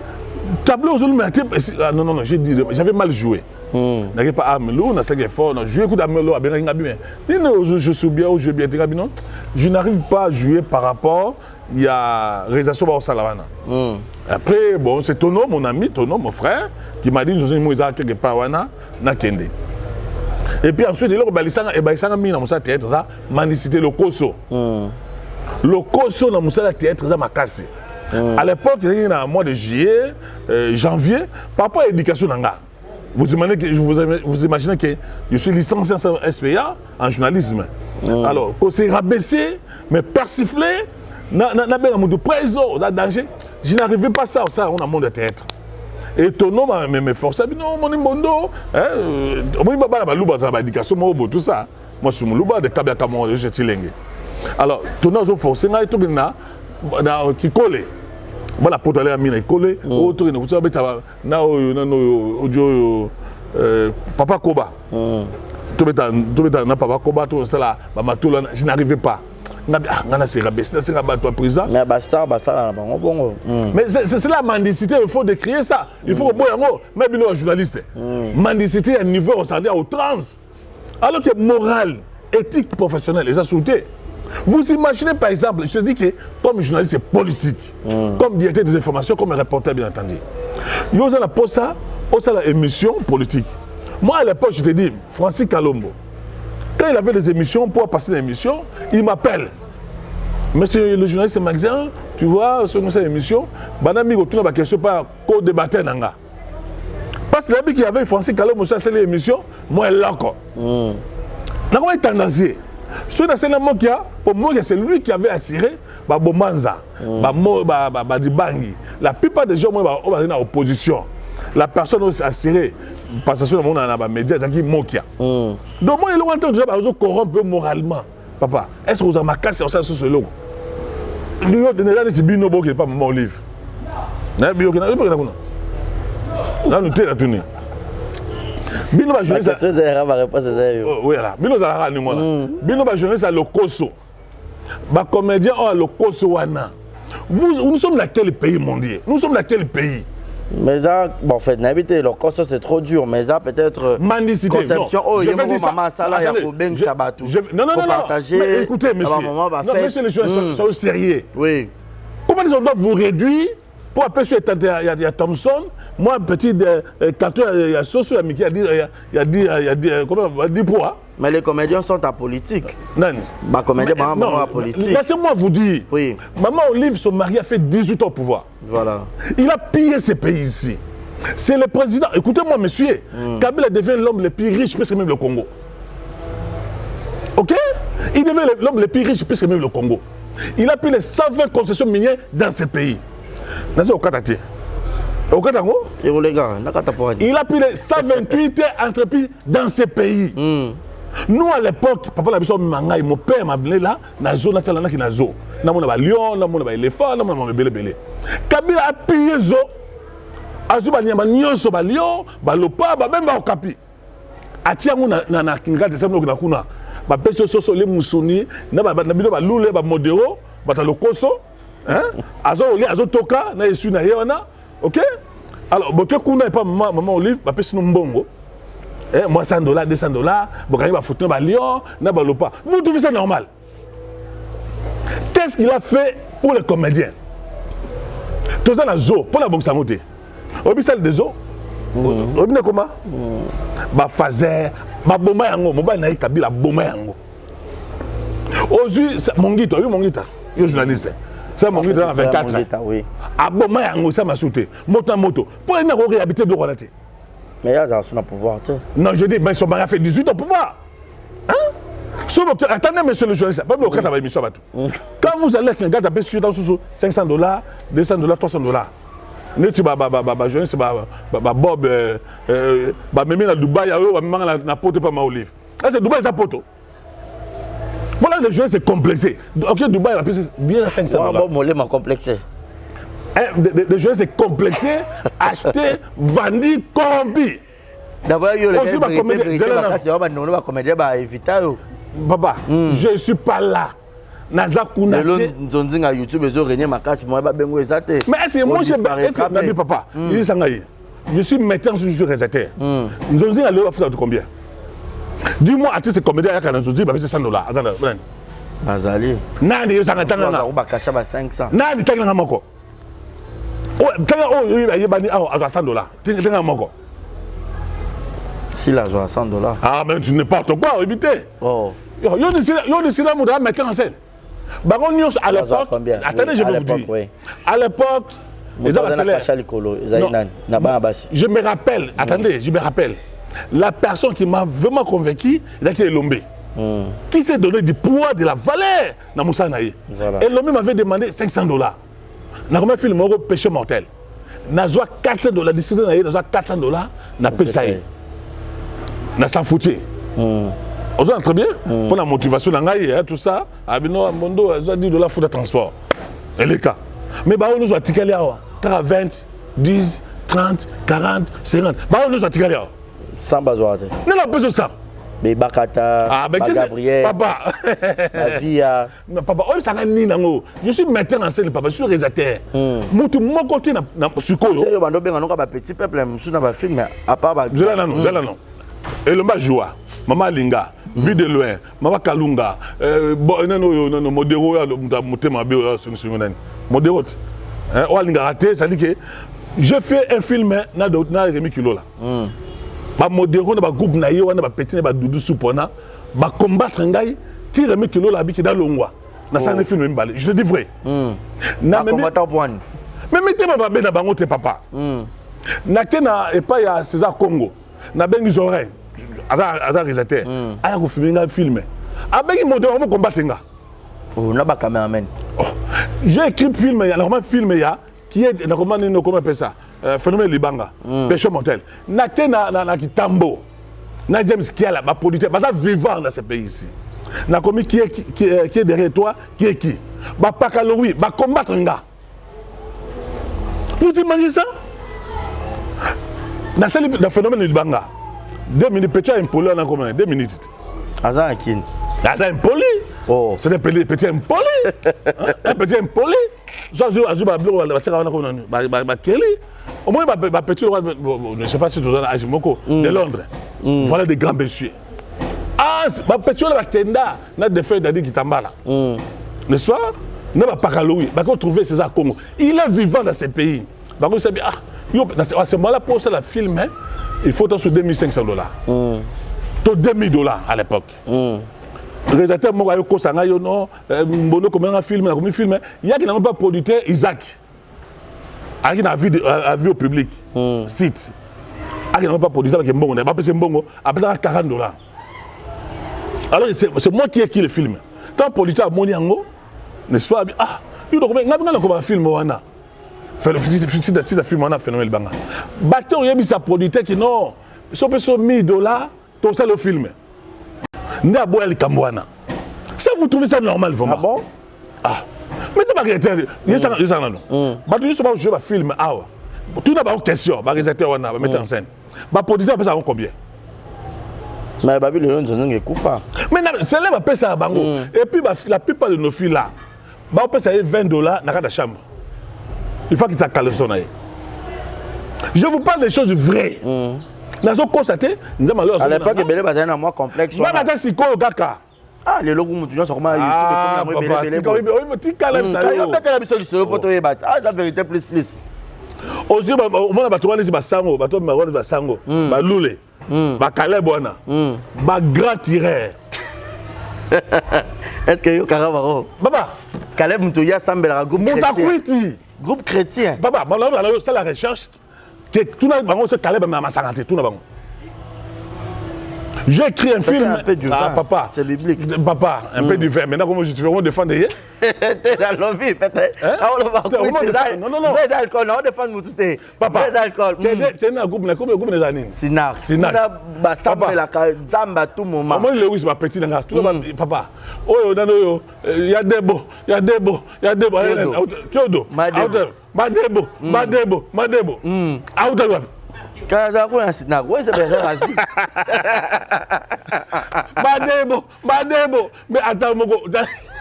Tableau aux non, j'ai dit, j'avais mal joué. N'avais pas Amelou, n'a pas fort, j'ai joué coup d'Amelou à Béringabi. Je suis bien, je n'arrive pas à jouer par rapport il y a réalisation au Salavana. Après, bon, c'est Tono, mon ami, Tono, mon frère, qui m'a dit, nous avons quelque part, na kende. Et puis ensuite, il y a mis dans mon théâtre, ça, manicité le Koso. Le Koso dans mon théâtre, ça m'a cassé. À l'époque, il y a un mois de juillet, janvier, par rapport à l'éducation nanga. Vous imaginez que je suis licencié en SPA en journalisme. Alors, quand c'est rabaissé, mais persiflé, de prison, danger, je n'arrivais pas à ça, on a un monde de théâtre. Et ton nom me forçait, non, mon imbondo, tout ça. Moi, je suis mon louba de Kabia Kamon, je suis Lengue. Alors, ton nom est forcé, qui colle. Voilà, pour aller à Mina, il colle. Autre, vous savez, Papa Koba. Tout le temps, Papa Koba, tout ça, je n'arrivais pas. Mais c'est la mendicité, il faut décrire ça. Il faut que même les journalistes. Mendicité à un niveau, on s'en dit au trans. Alors que morale, éthique professionnelle, les insultés. Vous imaginez par exemple, je te dis que comme journaliste, c'est politique. Comme directeur des informations, comme un reporter, bien entendu. Il y a la posa, la émission politique. Moi, à l'époque, je te dis, Francis Kalombo. Quand il avait des émissions, pour passer l'émission, il m'appelle. Monsieur le journaliste Maxin, tu vois, sur cette émission, Banami retourne à la question par co-débattre nanga. Parce que qu'il y avait Francis Kalombo sur cette émission, moi, elle l'a encore. N'a pas été tendancieux. Sur la scène qui a, pour moi, c'est lui qui avait attiré Bomanza, Dibangi. La plupart des gens, moi, on va dans l'opposition. La personne aussi attirée. Parce que on a des médias qui moquent. Donc moi, il est entendu de corrompre moralement. Papa, est-ce que vous avez cassé sur ce lot? Il y a des binobo qui n'est pas mon livre. Là, nous t'es la tournée. Bino va jouer ça. Oui, là. Bino va jouer ça le Koso. Les comédiens ont le Koso wana. Nous sommes dans quel pays mondial? Nous sommes dans quel pays? Mais ça, bon, en fait, n'habiter le costo c'est trop dur, mais ça peut-être. Mendicité. Conception. Non, oh, il y a maman ça là, il y a Ben Sabatou. Non. Mais écoutez, monsieur. Non, monsieur, les gens sont sérieux. Oui. Comment ils doivent vous réduire pour appeler sur il y a Thompson, moi, petit carton, il y a Soso, il y a dit pour. Mais les comédiens sont à politique. Non. Les comédiens sont à politique. Laissez-moi vous dire. Oui. Maman Olive, son mari a fait 18 ans au pouvoir. Voilà. Il a pillé ce pays ici. C'est le président. Écoutez-moi, monsieur. Kabila devient l'homme le plus riche, presque même le Congo. Ok? Il devient l'homme le plus riche, presque même le Congo. Il a pris les 120 concessions minières dans ce pays. Dans ce Okatati. Il a pris les 128 entreprises dans ce pays. Nous, à l'époque, papa la biso manga, mon père m'a blé là, na zone nationale qui na zo. Na mon ba lion, na mon ba éléphant, na mon ba belé. Kabila a pillé zo. Azuba nyama nyonso ba lion, ba lopa, ba même ba okapi. Atia ngo na kinga de semlo na kuna. Ba peso soso le musuni, na bino ba lule ba modero, ba ta lokoso, hein? Azo toka na yesu na yona. OK? Alors, si vous n'avez pas maman Olive, vous pouvez mbongo. Moi, $100, $200, vous avez foutu un lion, vous trouvez ça normal? Qu'est-ce qu'il a fait pour les comédiens? Tout ça, la zo, pour la banque Samoté. Vous avez celle des zo? Vous avez comment? Bah, fazer, bah, bomba yango, mobile naï kabila bomba yango. Aujourd'hui, mon guitare, il est journaliste. Ça m'a dit dans 24 ans. Ah bon, moi, ça m'a sauté. Moto. Pour aller réhabiter de Rwanda. Mais il y a un pouvoir. Non, je dis, mais son mari a fait 18 ans au pouvoir. Hein? Attendez, monsieur le journaliste, pas le cas avec l'émission. Quand vous allez avec un gars d'appeler sur $500, $200, $300. Tu vas journaliste, Bob, même à Dubaï, na pote pas ma olive. Là, c'est Dubaï, ça pote. Voilà, le jeu c'est complexé. Ok, Dubaï a payé bien $500. Bon, moi, m'a complexé. Le jeu c'est complexé, acheté, vendu, corrompu. D'abord, il y a le comédien, papa, je ne suis pas là. Mais YouTube, est-ce que moi je papa, je suis metteur sur réalisateur. Nous avons combien? Dis-moi, à tous ces comédiens, il y a $100. Bazali. Nani yosanga tanga na. Ba kacha ba 500. Nani tanga na moko. Oh, tanga yebani à $100. Tanga moko. Si la joie $100. Ah mais tu n'importe quoi, éviter. Oh. Yo décide à mettre en scène. Baron Nyos à l'époque. Attendez, je vais vous dire. À l'époque, je me rappelle, attendez, je me rappelle. La personne qui m'a vraiment convaincu, c'est Lombe. Qui s'est donné du poids, de la valeur dans Moussa Naï. Et Lombe m'avait demandé $500. N'a pas film péché mortel. N'a pas $400, décidé n'a pas $400, n'a pas ça. N'a pas foutu. On a très bien pour la motivation, tout ça. Abino Mondo a $10 pour le transport. Et les cas. Mais bah on nous a tiré là, 20, 10, 30, 40, 50. Bah on nous a tiré là. 100 bazoate. Non, non, pas de ça. Mais Bakata, Gabriel, papa. La via. Non, papa, on s'en a ni nango. Je suis metteur en scène, papa, je suis réalisateur. Moutou, mon côté, na suko. C'est le bando ben on a petit peuple, monsieur n'a pas film, mais à part ba. Zela non. Et le m'a joué. Maman Linga. Vie de loin, Mama Kalunga, non, modéro, modéro. Ça dit que j'ai fait un film na Rémi Kilo là. Ba modéro na ba groupe na yo na ba petit na ba Doudou Soupona, ba combattre ngai, ti Rémi Kilo là bi ki da longwa. Na ça ne film mbale. Je te dis vrai. Na combattant point. Mais mettez ma babé na bango te papa. Na kena et pas ya César Congo. Na bengi oreilles. Azar réalisateur. Aya ko filmer un film. Avec modèle on combattre nga. Oh, na ba cameraman. J'ai écrit un film, il y a un film qui est comment on appelle ça, phénomène Libanga, péché mortel. Na Kitambo, na James Kiala, ma producteur, bah ça vivant dans ce pays ici. Na commis qui est derrière toi, qui est qui? Bah pas calorie, bah combattre nga. Vous imaginez ça? Na le phénomène Libanga. 2 minutes, petit impoli, on a combien? 2 minutes. Azan Akin. Azan impoli. Oh. C'est un petit impoli. Un petit impoli. Soit je vais au moins, petit, je ne sais pas si tu as Ajimoko, de Londres. Voilà des grands messieurs. Ah, petit, on a des feuilles d'Adi Kitambala. N'est-ce pas? On n'a pas Kaloui. On va trouver César Congo. Il est vivant dans ces pays. À ce moment-là, pour ça, la film, il faut sur $2,500. $2,000 à l'époque. Le réalisateur m'a dit que non, Mbono comment un film, il y a qui n'a pas producteur Isaac. Il a vu au public, site. Il n'a pas producteur avec Mbongo, il n'a pas payé Mbongo, après ça $40. Alors c'est moi qui ai écrit le film. Tant producteur a mon yango, n'est-ce pas? Ah, il a un film wana. Fait le film wana phénomène banga. Bateau il y a sa producteur qui non, si on peut sur $1,000, tout ça le film. Ça, vous trouvez ça normal, vraiment? Ah bon? Ah. Mais c'est pas réalisateur. Il y a ça, non. Tu sais pas jouer un film. Tu n'as pas de question. Le réalisateur, on va mettre en scène. Le producteur, ça combien? Mais Babylone, c'est un coup. Mais c'est là que ça bango. Et puis, la plupart de nos filles là, on peut payer $20 dans la chambre. Il faut qu'ils s'accalent son aïe. Je vous parle des choses vraies. Nous avons constaté, nous avons malheureusement. À l'époque, il y avait un moins complexe. Mais maintenant, c'est quoi le gars? Ah, les logos, nous sommes sur YouTube. Ah, la vérité, plus. Aussi, on a battu les Basango, battu les Basango, Baloulé, Bakaleb, Bagra tireur. Est-ce que yo Karavaro? Baba, Caleb Moutoya Sambela, groupe chrétien. Baba, c'est la recherche. Tout le monde se Caleb m'a massacré, tout le monde. J'ai écrit un film. Un peu du vin. Papa. C'est biblique. Papa, un peu du vin. Maintenant, comment je te fais vraiment défendre? T'es la lobby, peut-être. Non. Mais alcool, on défend nous tout. Papa. Mais alcool. T'es dans un groupe des années. Sinar. La Zamba tout moment. Moi, le Louis, ma petite, papa. Oh, il y a des beaux. Kyodo. Madebo. Kazako na Sinar. Ouais, c'est bien ravi. Madebo. Mais attends, Moko.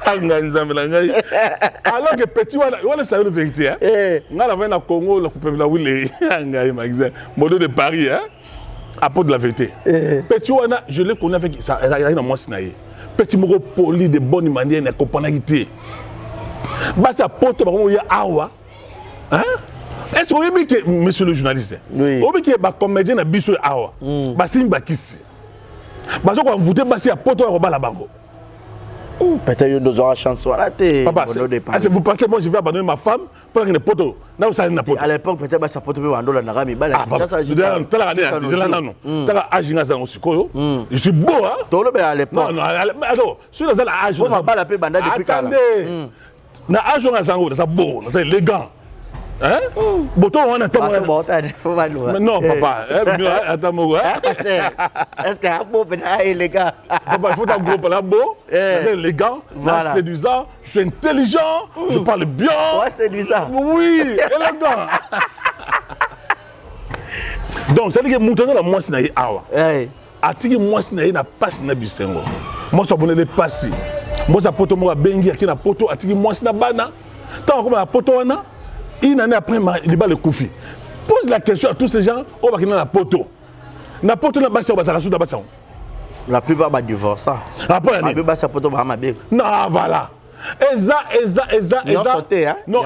Alors que petit, on sait la vérité. On a la Congo, la coupe de la Willy, modèle de Paris, apporte de la vérité. Petit, je l'ai connu avec ça, il y a dans moi Sinaï. petit moko poli de bonne manière na comprendre qui basa poto ba ko ya awa hein est-ce que monsieur le journaliste oui obi ki ba comédien na biso awa basi mbakisi bazo ko voter basi ya poto ko bala bango peut-être une autre chance là papa vous pensez moi je vais abandonner ma femme pour une poto na usali na poto à l'époque peut-être ba sa poto pe wandola na rami bala ça je suis beau hein to lo be à l'époque non alors sur la âge on va bala pe banda depuis kala na âge on a zango ça beau c'est élégant hein boto on attend non papa attends moi est-ce que un beau élégant papa il faut un groupe là beau c'est élégant là séduisant je suis intelligent je parle bien ouais séduisant oui élégant donc ça dit que moutons la moi c'est na awa atiki moi c'est na passe na bisengo moi ça bonne les passer moi ça poto moi bengi aki na poto atiki moi c'est na bana tant comme la poto wana une année après il va le koufi pose la question à tous ces gens on va qui na poto na basi ba sala basa la plupart ba divorce après la basi poto ba mabe non voilà eza non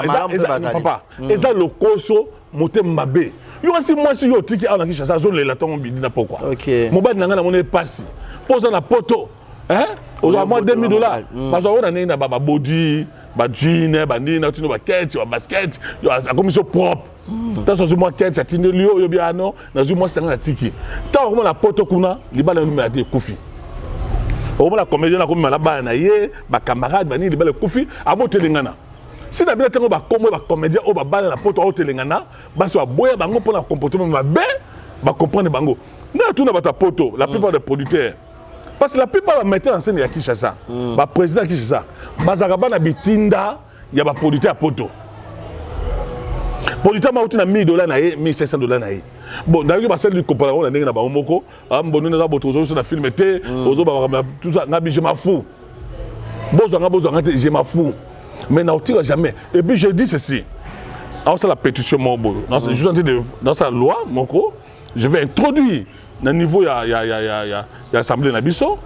papa eza le koso motembabe yo aussi moi si yo tiki ala ki chasa zone la tongo bidi na pourquoi OK mo ba nanga na mona passe pose na poto hein aux moins $2000 parce on a na baba body ba jean ba nina tino ba kete ba basket yo a commission propre tant so moi kete tino lio yo bien non na zo moi sanga na tiki tant on la poto kuna libala no me kufi au moins la comédien na comme la ba na ye ba camarade ba ni libala kufi abotelengana si na bien tango ba komo ba comédien o ba bala na poto otelengana ba so boya bango pour la comportement mabe ba comprendre bango na tuna ba ta poto la plupart des producteurs parce que la plupart des metteurs en scène ya Kinshasa ba président Kinshasa bazaka bana bitinda ya ba producteur à poto producteur ma uti na $1000 na ye $1500 na ye bon d'ailleurs ba celle du comparaison na ndenge na ba moko mbonu na boto zo na film té ozo ba tout ça ngabi je m'en fous bozo ngate je m'en fous mais na tire jamais et puis je dis ceci alors c'est la pétition mobo dans ce juste dans sa loi moko je vais introduire na niveau ya assemblée na biso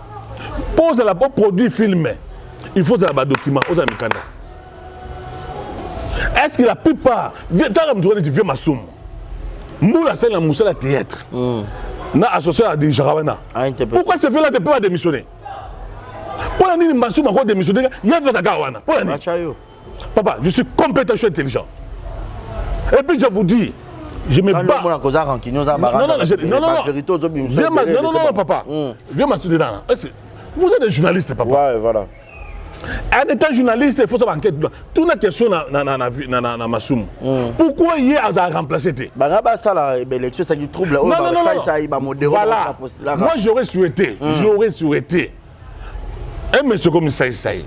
pose la bon produit filmé il faut la document aux amikanda est-ce que la plupart tant que tu viens masum moula c'est la moussa la théâtre na associé à des jarawana pourquoi ce fait là de pas démissionner pour la nini masum encore démissionner il y a fait ta gawana pour la nini papa je suis compétent je suis intelligent et puis je vous dis je me bats. Non, papa. Viens m'assurer là. Vous êtes des journalistes, papa. Ouais, voilà. En étant journaliste, il faut savoir enquête. Tout la question na Massoum. Pourquoi hier a remplacé T? Voilà. Moi j'aurais souhaité, un monsieur comme Saï.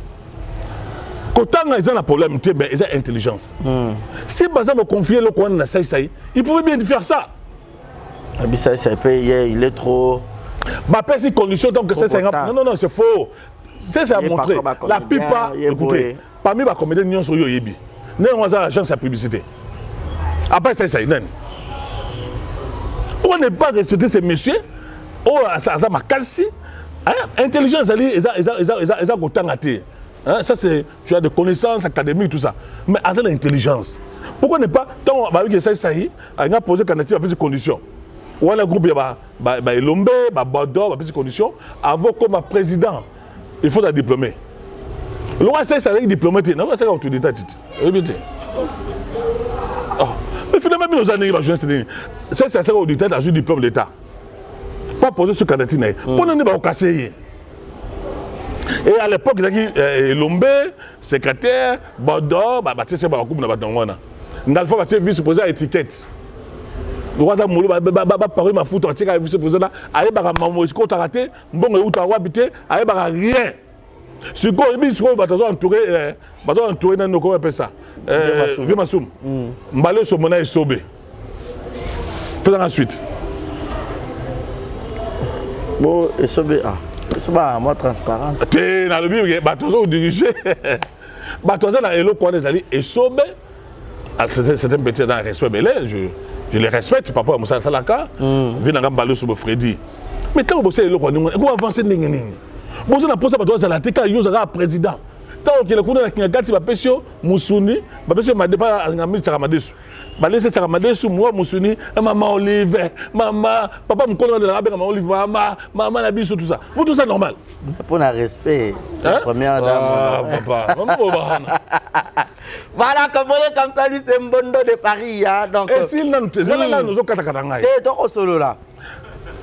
Quand ils ont un problème, ils ont intelligence. Si Baza me confiait le coin de Saï, il pouvait bien faire ça. Il est trop. Ma si condition donc que c'est non, c'est faux. C'est à montrer. La plupart, écoutez, parmi les comédiens, nous sommes Yoyebi. Nous avons l'agence de publicité. Après ça, on n'est pas respecté ces messieurs. Oh, ça m'a cassé. Intelligence, hein, ça c'est, tu as des connaissances académiques, tout ça. Mais à l'intelligence. Pourquoi ne pas, tant on a posé candidature à ces conditions. Ou un groupe, il y a Elombe, Bado, à ces conditions. Avant comme président, il faut être diplômé. Le roi c'est avec diplômé, non, c'est l'autorité. Mais finalement, nous avons c'est l'autorité dans un diplôme d'État. Pas poser sur candidature. Pour nous, on casser. Et à l'époque, il y a Lombe, secrétaire, Bordeaux, c'est un couple de Batonwana. Nous avons fait vice-président à étiquette. Nous avons parlé ma foot entière avec vice-président. Aïe, maman, est-ce qu'on t'a raté? Bon, où t'as habité? Aïe, rien. Ce qu'on a dit, c'est qu'on va entourer dans nos comment on appelle ça? Vieux Massoum. Mbalé sur mon aïe Sobé. Faisons ensuite. Bon, et Sobé, c'est pas moi transparence. Tu as le mieux, tu dirigé. Tu as le quoi des alliés et sauvé. C'est un petit respect, mais je les respecte, papa Moussa Salaka. Viens à Balou sur Freddy. Mais quand vous bossez le quoi, vous avancez. Bozo na posa bato za tika yo za président. Tant que le kuna na kingati ba pesio musuni, ba pesio madepa ngami tsaka madesu. Ba laisse tsaka madesu moi musuni, maman Olive, maman, papa mkono de la maman Olive, maman na biso tout ça. Vous tout ça normal. Pour un respect, la première dame. Ah, papa, voilà, comme ça, lui, c'est Mbondo de Paris. Hein, donc, et s'il n'a pas nous katanga. T'es donc solo là.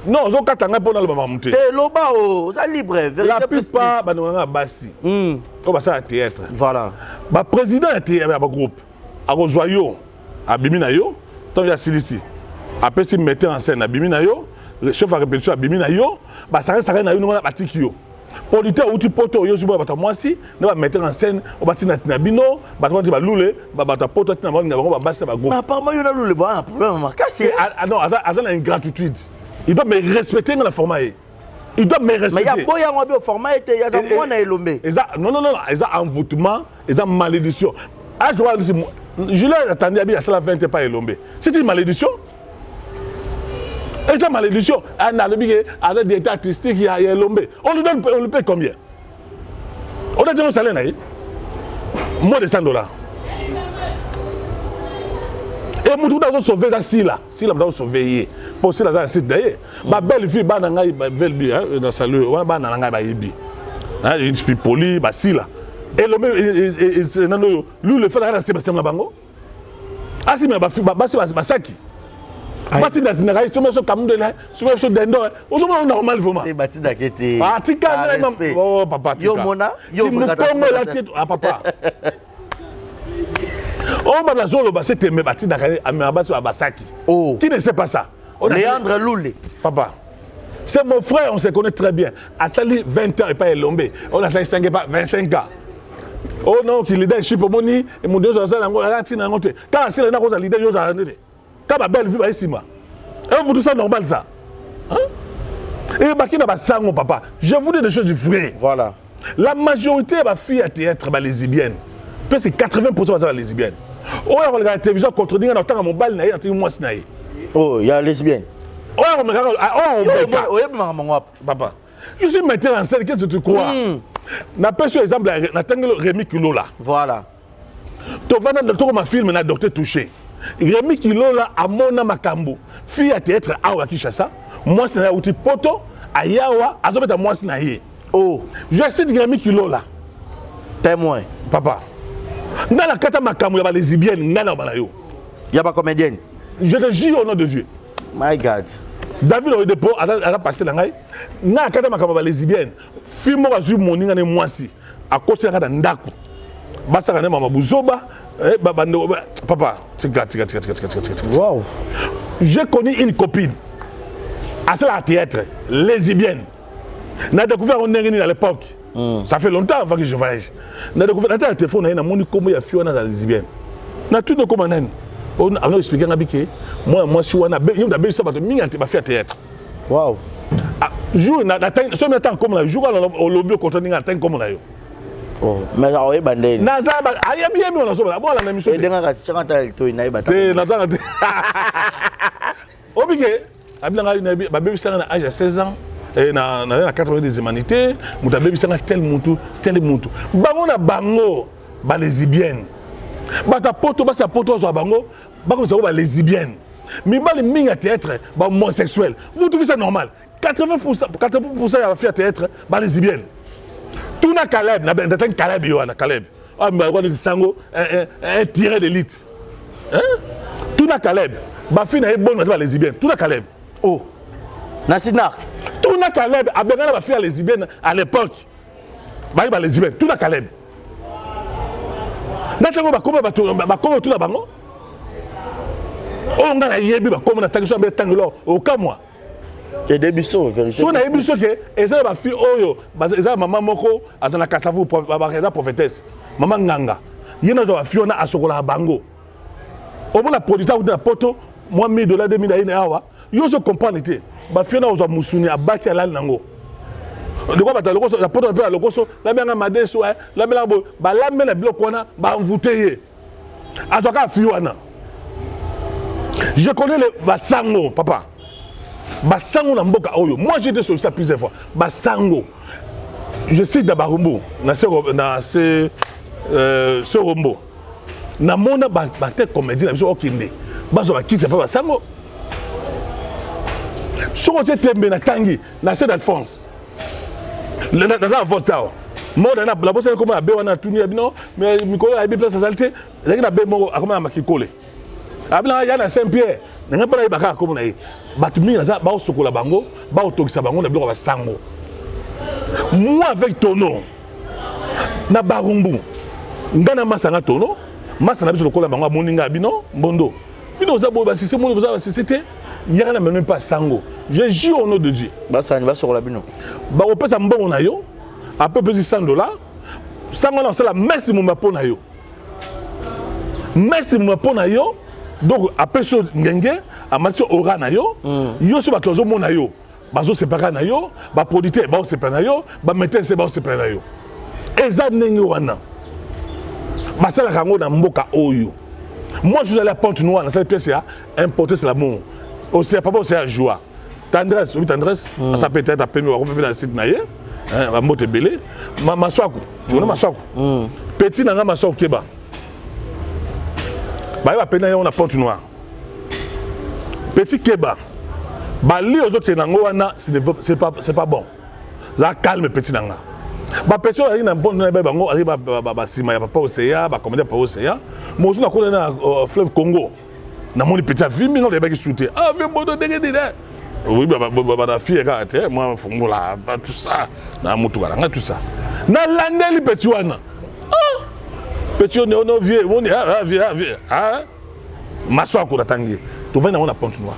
Non, nous katanga pour le maman monter. T'es loba, ça libre. La plupart, bah nous on a bassi. On va ça à théâtre. Voilà. Bah président était avec un groupe. À Rosoyo, à Biminayo, tant il y a Silici. Après, si metteur en scène à Biminayo, le chef à répétition à Biminayo, bah ça reste na yo, nous on a batikio. Politique ou tu poto yo zuba bata mwasi ne va mettre en scène au bati na bino bata ba lule ba bata poto tina ba ba basta ba go. Mais apparemment yo na lule ba un problème marqué c'est non azan a une gratitude. Il doit me respecter dans le format. Il doit me respecter. Mais il y a boya ngwa au format et il y a dans moi na elombe. Non, ils ont envoûtement, ils ont malédiction. Ah je vois je l'ai attendu à ça la 20 pas elombe. C'est une malédiction. Et cette malédiction, on a avec des états artistiques, il y a l'ombe. On lui paye combien? On a donné un salaire, moins de $100. Et nous devons sauver ça si là nous devons sauver. Pour si là c'est d'ailleurs. Ma belle fille, bah n'angai belle bi, dans salut, ouais bah n'angai bah ibi. Une fille polie, bah si là. Et l'homme, c'est nano, lui le fait là c'est Sébastien Labango. Ah si mais bah c'est Saki. Bati da zinaga isome so kamdo la isome so dendo o so mo normal vraiment c'est bati da kete ah tika na oh papa tika yo mona yo frère la titre ah papa oh ma zolo ba c'était me bati da ka basi ba Saki oh qui ne sait pas ça Léandre Loulé papa c'est mon frère on se connaît très bien à sali 20 ans et pas Elombe on a 5 pas 25 ans oh non qui leadership moni et mon dieu ça ngo la tina ngo te quand c'est na ko za leader yo za ndé. Quand ma belle vie ici, vous tout ça normal ça. Hein? Et Bakina va sango papa. Je vous dis des choses du vrai. Voilà. La majorité de ma fille à théâtre lesbienne. Peut-être c'est 80% de lesbienne. Oh, on regarde la télévision contre dire dans temps mon bal naïe entre moi snaï. Oh, il y a lesbienne. Oh, on me regarde papa. Je suis metteur en scène, qu'est-ce que tu crois? N'a pas sur exemple la tangle Rémi Kilola. Voilà. Tu vas dans le tour ma film na docteur touché. Rémi Kilola a mona makambo. Fille à théâtre awa Kishasa. Moi c'est na outil poto ayawa azobeta moi c'est na yé. Oh, je cite Rémi Kilola. Témoin. Papa. Dans la kata makambo ya ba lesbienne ngana bana yo. Il y a pas comédienne. Je te jure au nom de Dieu. My God. David Oyedepo a passé la ngai. Na kata makambo ba lesbienne. Fille mo ba zu moninga ne mwasi. A côté na kata ndako. Basa kana mama buzoba. Papa, wow. J'ai connu une copine à la théâtre, lesbienne. N'a découvert un nègre à l'époque. Ça fait longtemps avant que je voyage. N'a découvert un téléphone, n'a mon comment il y a fait une lesbienne. N'a tout de comment on a expliqué à Biké. Moi, je suis un abbé, il y a un ça va faire théâtre. Wow. Jour, ce matin, comme on a joué au lobby contre un atteint comme on a eu. Oh, mais on est bandé. Nazaba, aïe bien on a sauvé la bonne la mission. Et dans la situation elle toi n'a pas. Té natanga. Obligé. Abila na baby sanga na âge à 16 ans et na 80 des humanités, muta baby sanga tel mutu. Bango na bango ba lesbienne. Bata poto ba sa poto zo bango, ba comme ça ba lesbienne. Mais ba le minga théâtre ba homosexuel. Vous trouvez ça normal? 80% ya faire théâtre ba lesbienne. Tout na Caleb, na ben Caleb yo na Caleb. Ah mais on dit sango un tiré d'élite. Hein? Tout na Caleb. Ba fille na bonne ba lesbienne. Tout na Caleb. Oh. Na Sidnar. Tout na Caleb a benga ba fille lesbienne à l'époque. Ba lesbienne, tout na Caleb. Na tango ba comme tout na bango. On a yebi ba comme na tango ba tango au kamwa. Et des bisous, vérifiez. Si on a eu bisous, et ça va faire oyo, ça maman moko, azana kasavu, eza prophétesse, maman nganga. Yena zo fiona asokola bango. Au moins la producteur ou de la poto, moi $1000 $2000 awa, yo se comprendre été. Ba fiona ozo musuni abaki ala nango. De quoi bata lokoso la poto pe la lokoso, la benga madeso, la benga bo, ba la mena bloc wana, ba envoûté. Azoka fiona. Je connais le basango, papa. Basango na mboka oyo. Moi j'ai été sur ça plusieurs fois. Basango. je cite Dabarumbo, dans ce Rombo. Na mona bakte comédie na biso okinde. Bazo ba kisa pa ba sango. So on tembe na tangi na c'est d'Alphonse. Dans la vote ça. Moi dans la bosse comme abe wana tuni abino mais mikolo abi place salté. Zaki na be mo akoma makikole. Abina ya na Saint-Pierre. Nga pa na ibaka comme na yi. Batu mi na ba osokola bango, ba otokisa bango na biloko ba sango. Moi avec ton nom. Na Barumbu. Ngana masanga tono. Masana biso lokola bango moninga bino mbondo. Bino za bo ba c'est mon vous c'était il y a même pas sango. Je jure au nom de Dieu. Bah ça va sur la bino. Ba o pesa mbongo na yo. À peu près $100. Sango na c'est la merci mon mapo na yo. Merci mon mapo na yo. Donc après so ngenge a matio ora na yo. Yo so ba tozo mon na yo. Bazo separa na yo, ba producteur ba separa na yo, ba metteur c'est ba separa na yo. Eza ndenge wana. Basala kango na mboka oyo. Moi je suis allé à Pont-Noir dans cette pièce là, importer c'est l'amour. Aussi papa c'est à joie. Tendresse, oui tendresse, ça peut être appelé on peut dans le site naie. Hein, va mote belé. Maswaku, tu connais Maswaku? Petit nanga Maswaku keba. Ba va peine on a Pont-Noir. Petit keba. Ba li ozo ke nango wana c'est pas bon. Ça calme petit nanga. Ba petit ali na bon na ba bango ali ba sima ya papa Océa, ba commandé papa Océa. Moi je na ko na fleuve Congo. Na moni petit vimi non les ba ki shooter. Ah mais bon de là. Oui ba na fille ka moi fungula tout ça. Na mutu ka tout ça. Na landeli petit wana. Ah. Petit on vieux, on est vieux. Ah. Maswa ko tangi. Tu vas na on a Pont-Noir.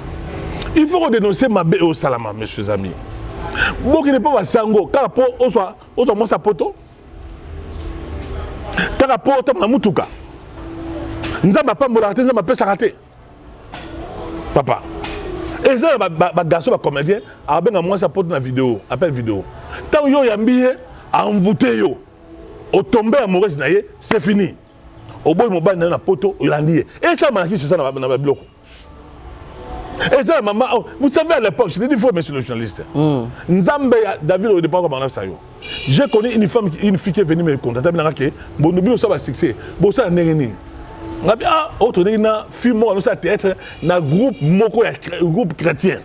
Il faut dénoncer ma bé au Salama, messieurs amis. Bon, qui n'est pas sango, car pour on soit mon sapoto, car pour on a mutuka. Nous avons pas moralité, nous avons pas saraté. Papa. Et ça, les garçons, les comédiens, avec moi sapoto dans la vidéo, appel vidéo. Tant yo yambié, à envoûter yo, au tomber amoureux, c'est fini. Au bout de mon bain, dans la poto, il a dit. Et ça, c'est ça dans le bloc. Et ça, maman, vous savez à l'époque, je te dis, il faut, monsieur le journaliste. Nzambe, David, au départ, comme on a ça. J'ai connu une femme, une fille qui est venue me contacter. Elle m'a dit, bon, nous sommes à succès. Bon, ça, n'est rien. On a dit, ah, autre chose, film, nous sommes à théâtre, dans un groupe chrétien.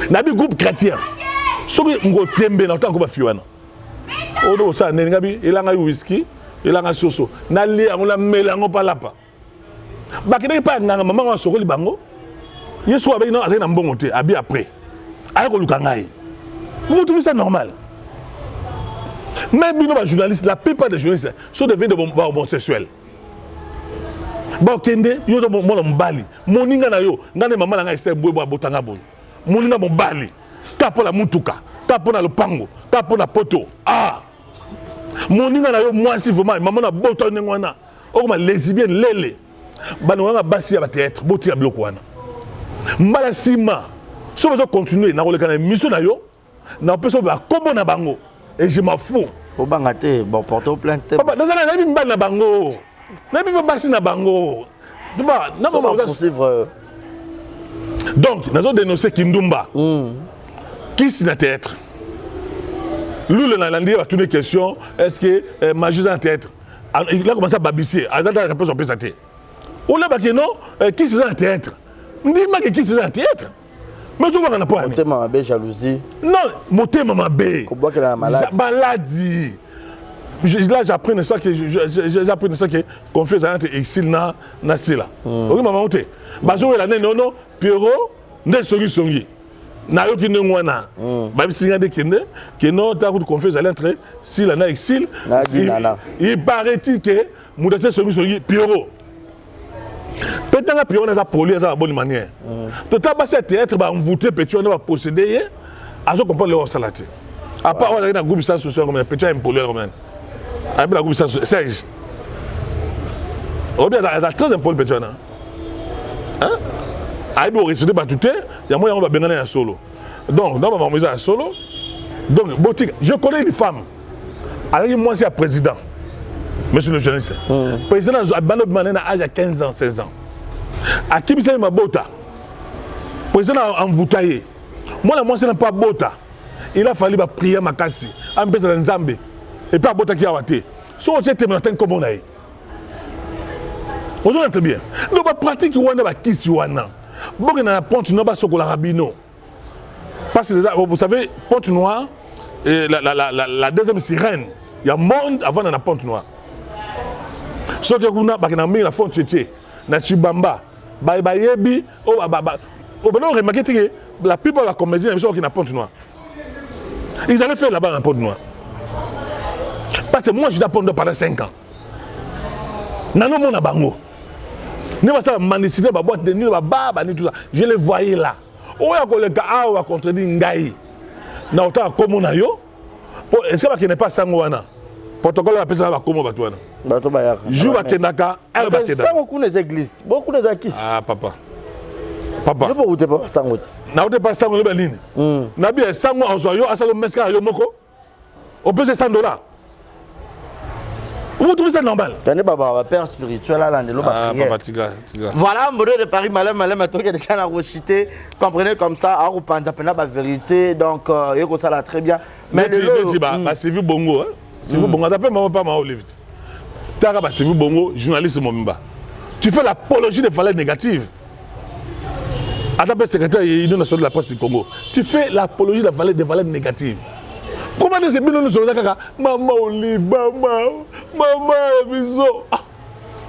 Dans un groupe chrétien. Ce que nous tembe dans le temps qu'on va faire. On a ça, il a un whisky, il a un soso. On a un mélange, pas là. Bah, qu'il n'y a pas de maman, on a un bango. Il soit avec nous, avec un bon côté, habillé après. Vous trouvez ça normal? Même les journalistes, la plupart des journalistes sont devenus de homosexuels. Bon, Kende, yo zo mo mbali. Moninga na yo, ngane mama na ngai se bwebwa botanga boy. Moninga mo mbali. Tapo la mutuka, tapo na lopango, tapo na poto. Ah. Moninga na yo mwasi vraiment, mama na boto ngwana. O ma lesbienne lele. Bano nga basi ya ba théâtre, boti ya bloko wana. Mbala sima si on veut continuer na koleka na mission na yo na peso ba kombo na bango et je m'en fous au bangate bon porto plainte papa dans na bi mbala na bango na bi basi na bango tuba na ba poursuivre donc nazo dénoncer Kindumba qui c'est na théâtre lui le Nalandi va tourner question est-ce que magie dans théâtre il a commencé à babisser à la réponse on peut ça ou là ba que non qui c'est dans théâtre. Dis-moi qui c'est un théâtre. Mais je vois qu'on n'a pas. Monté ma bé jalousie. Non, monté ma bé. Comment qu'elle a malade. Maladie. Là j'apprends ça que j'apprends ça que confiance entre exil na sila. OK maman monté. Bazo la non Pierrot ndé songi. Na yo ki ngwana. Ba bisinga de kende que non ta confiance entre sila na exil. Il paraît-il que mudasse songi Pierrot. Peut-être que Pierrot n'a pas poli à la bonne manière. Tout à fait, c'est théâtre, on voûté, petit, on va posséder, à ce qu'on peut le salater. À part, on a un groupe social comme un petit, un poli comme un. Avec la groupe social, Serge. On a très impoli, petit, hein? Avec le résultat, il y a moyen, on va bien aller en solo. Donc, on va m'amuser en solo. Donc, je connais une femme. Avec moi, c'est un président. Monsieur le journaliste, le président a abandonné à l'âge de 15 ans, 16 ans. À qui c'est ma bota? Le président a envoûté. Moi, c'est pas bota. il a fallu prier makasi en pesa na nzambe et puis abotaki awate so tu te maintenant comme on a vous entendez bien donc ba pratique wana ba kisi wana bon na ponte no ba sokola rabino parce que vous savez ponte noire et la deuxième sirène il y a monde avant na ponte noire so que kuna ba na la fonte tchétché na Chibamba ba yebi o ba o ben on remarque que la plupart de la comédie ils sont qui na ponte noire. Ils allaient faire là-bas un Pont Noir. Parce que moi, je suis à Pont Noir pendant 5 ans. Nano mon abango. Ne pas ça manicité, ma boîte de nuit, ma barbe, tout ça. Je les voyais là. Oh, il y a un gars qui contredit Ngaï. Na autant comme on a yo. Est-ce qu'il n'est pas Sangouana? Protocole appelle ça comme on va toi. Joue à Kenaka, elle va te ça beaucoup les églises, beaucoup les acquis. Ah papa. Papa. Je peux vous dire pas Sangout. Na autant pas Sangout le Berlin. Na bien Sangout en soyo, asalo meska yo moko. On peut $100. Vous trouvez ça normal? Tenez baba, père spirituel là dans l'eau. Ah papa tiga. Voilà, mon de Paris malin toi qui est déjà la rochité, comprenez comme ça, à repenser à la vérité, donc il faut ça là très bien. Mais le bah c'est vu bongo hein. C'est vous bongo, t'appelles maman pas ma Olive. T'as bah c'est vu bongo, journaliste Momimba. Tu fais l'apologie des valeurs négatives. Attends, secrétaire union nationale de la presse du Congo. Tu fais l'apologie des valeurs négatives. Comment est-ce que nous sommes là? Maman Olive, maman Biso.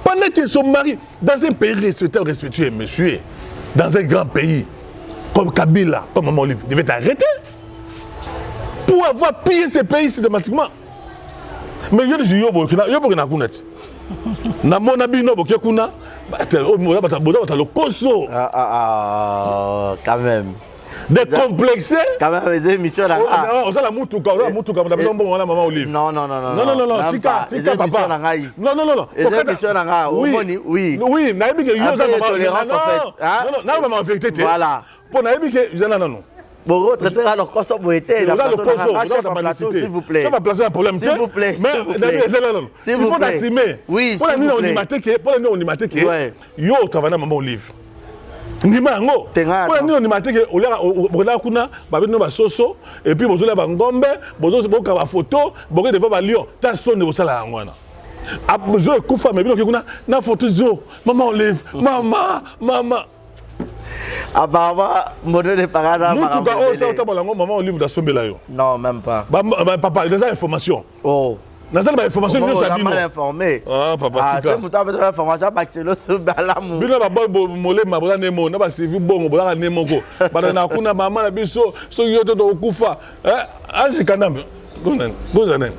Pendant qu'ils sont mariés, dans un pays respectueux, monsieur, dans un grand pays, comme Kabila, comme maman Olive, devait arrêter pour avoir pillé ces pays systématiquement. Mais il y a des gens qui ont dit na mona bino boke kuna le koso quand même décomplexé quand même des émissions là on ça la mutuka on a besoin bon la maman Olive non tika papa non les émissions là oui na yebi que yo za maman non maman vérité voilà pour na yebi que non bon, traiter alors quoi ça été la s'il vous plaît. Ça va placer un problème. S'il vous plaît. Mais il faut assumer. Oui. Pour la nuit on y maté que yo travailler maman Olive. Ndima ngo. Pour la nuit on y maté que ola kuna ba bino ba soso et puis bozola ba ngombe, bozo boka ba photo, boke devant ba lion. Ta sonne bosala ngwana. Abuzo kufa mais bino kuna na photo zo. Maman Olive, maman. Apparemment, mon de parada. Maman Olive d'Assombela yo. Non, même pas. Papa, il y a des informations. Oh. Dans cette information, nous sommes mal informés. Ah, papa, c'est pour t'avoir l'information, parce que c'est le balam. Bino ba boy molé ma bola nemo, na ba suivi bongo bola nemo ko. Ba na kuna mama na biso, so yoto do kufa. Anji kanam. Gozanen.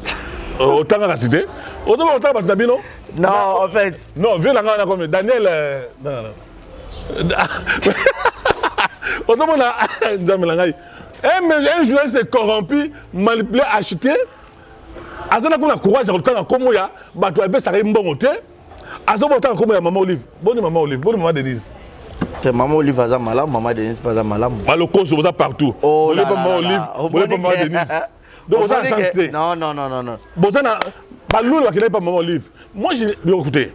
Otanga la cité. Otanga ba tabino? Non, en fait. Non, viens là comme Daniel non. Un journaliste est corrompu, manipulé, acheté. Azana qu'on a courage à retourner comme ya, bato ebe ça rien bon hotel. Azana autant comme ya maman Olive, bonne maman Denise. C'est maman Olive pas malade, maman Denise pas malade. Le cause ça partout. Oh là maman Olive, bonne maman Denise. Donc on a changé. Non. Bozana balou la qui n'est pas maman Olive. Moi j'ai bien écouté.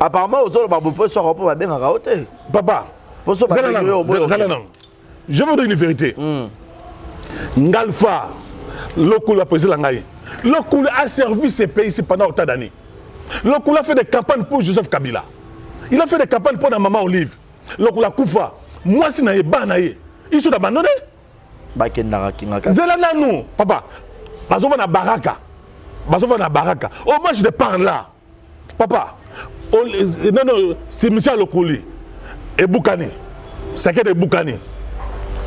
Apparemment aux autres babou peut sortir pour bien raoter. Papa. Je veux dire une vérité. Ngalfa, le coup a posé la ngaï. Le coup a servi ces pays pendant autant d'années. Le coup a fait des campagnes pour Joseph Kabila. Il a fait des campagnes pour la maman Olive. Le coup a Koufa. Moi, si naïe ba naïe, ils sont abandonnés. Zela nanou, papa. Bazova na baraka. Oh, moi je parle là. Papa. Non, c'est Michel Lokoli. Et Boukani. C'est Boukani.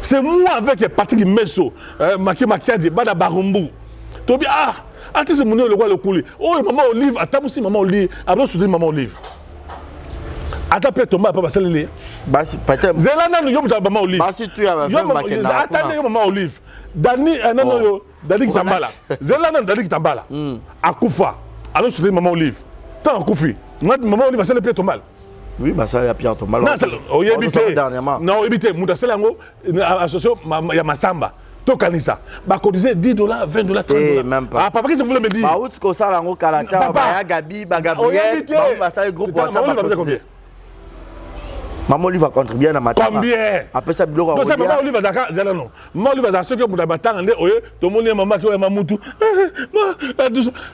C'est moi avec Patrick Messo, Maki Makiadi, Bada Barumbu. Tobi, c'est mon le roi Lokoli. Oh, maman Olive, attends aussi maman Olive. Après, soutenir maman Olive. Attends, peut-être Thomas, papa, c'est le Zelana, nous sommes maman Olive. Attendez, maman Olive. Dani, Dani Kitambala. Zelana, Dani Kitambala. Akoufa. Alors, soutenir maman Olive. Tant Koufi. Maman Olive, c'est le pied Thomas. Oui, bah ça, il y a Pierre Thomas. Non, il y a évité. Moutaselango, associé à Massamba. Tokanisa. Bah, qu'on disait $10, $20, $30. Même pas. Ah, papa, qu'est-ce que vous voulez me dire? Bah, où est-ce que ça, l'ango, Kalaka, Gabi, Gabriel, bah, ça, le groupe WhatsApp. Maman Olive va contribuer à ma table. Combien? Après ça, Bilo va non, ça, maman Olive va d'accord. Non. Maman Olive va ceux que vous avez battu, tout le monde est maman qui est maman tout.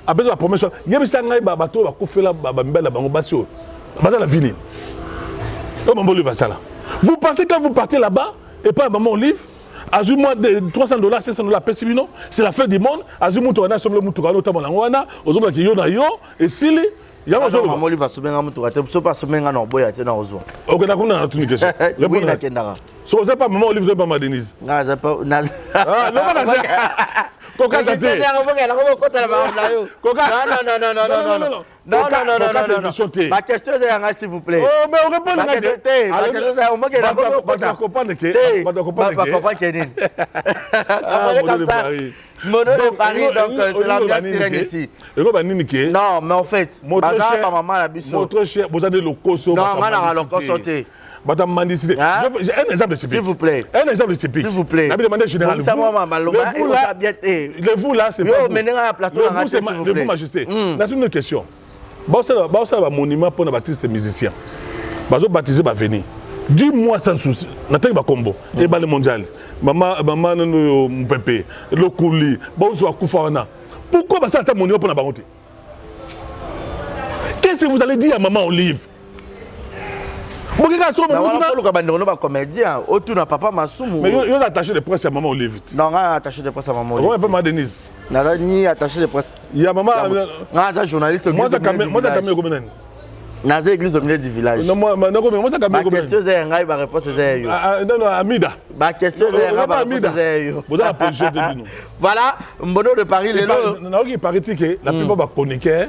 Après la première chose, il y a des gens qui ont bateau, qui ont fait la belle bateau. Bateau la ville. Maman Olive va ça là. Vous pensez que vous partez là-bas et pas maman Olive? Azuma de $300, $500 pesibino, c'est la fin du monde. Azuma tourna sur le mutuano tamalangwana, ozoma ki yo na yo et sili. Ya maman Olive va soubenga mutuka, tu pas soubenga na boya tena ozo. OK, d'accord, on a une question. Oui, na kendara. So c'est pas maman Olive de pas ma Denise. Non, c'est pas Ah, non pas ça. Coca tate. Non. Ma question c'est s'il vous plaît. Oh, mais on répond à la question. Ma question c'est on va Mono de Paris, donc c'est l'ambiance qui règne ici. Non, mais en fait, maman la biso. Votre cher, vous avez le coso. Non, on a le coso sauté. J'ai un exemple typique. S'il vous plaît. Un exemple typique. S'il vous plaît. Vous là, c'est pas vous. Vous, majesté. Là, une question. C'est un monument pour les baptistes musiciens. Ils ont baptisé venir. Dis-moi sans souci. Nathalie Bakombo. Et le mondial. Maman, mon pépé. Le couli. Pourquoi ça a été monument pour la baroté? Qu'est-ce que vous allez dire à maman Olive? Mais il y a attaché de presse à maman Olive. Non, il y a attaché de presse à maman Olive. Oui, pas ma Denise. Il y a attaché de presse. Il y a maman. Moi, journaliste. Moi, ça a combien? Dans l'église au milieu du village. Non, moi, ça a ma question est ma réponse est non, Amida. Ma question est ma réponse est vous avez la position de nous. Voilà, Mbono de Paris, les lots. Il paraît que la plupart va chroniquer.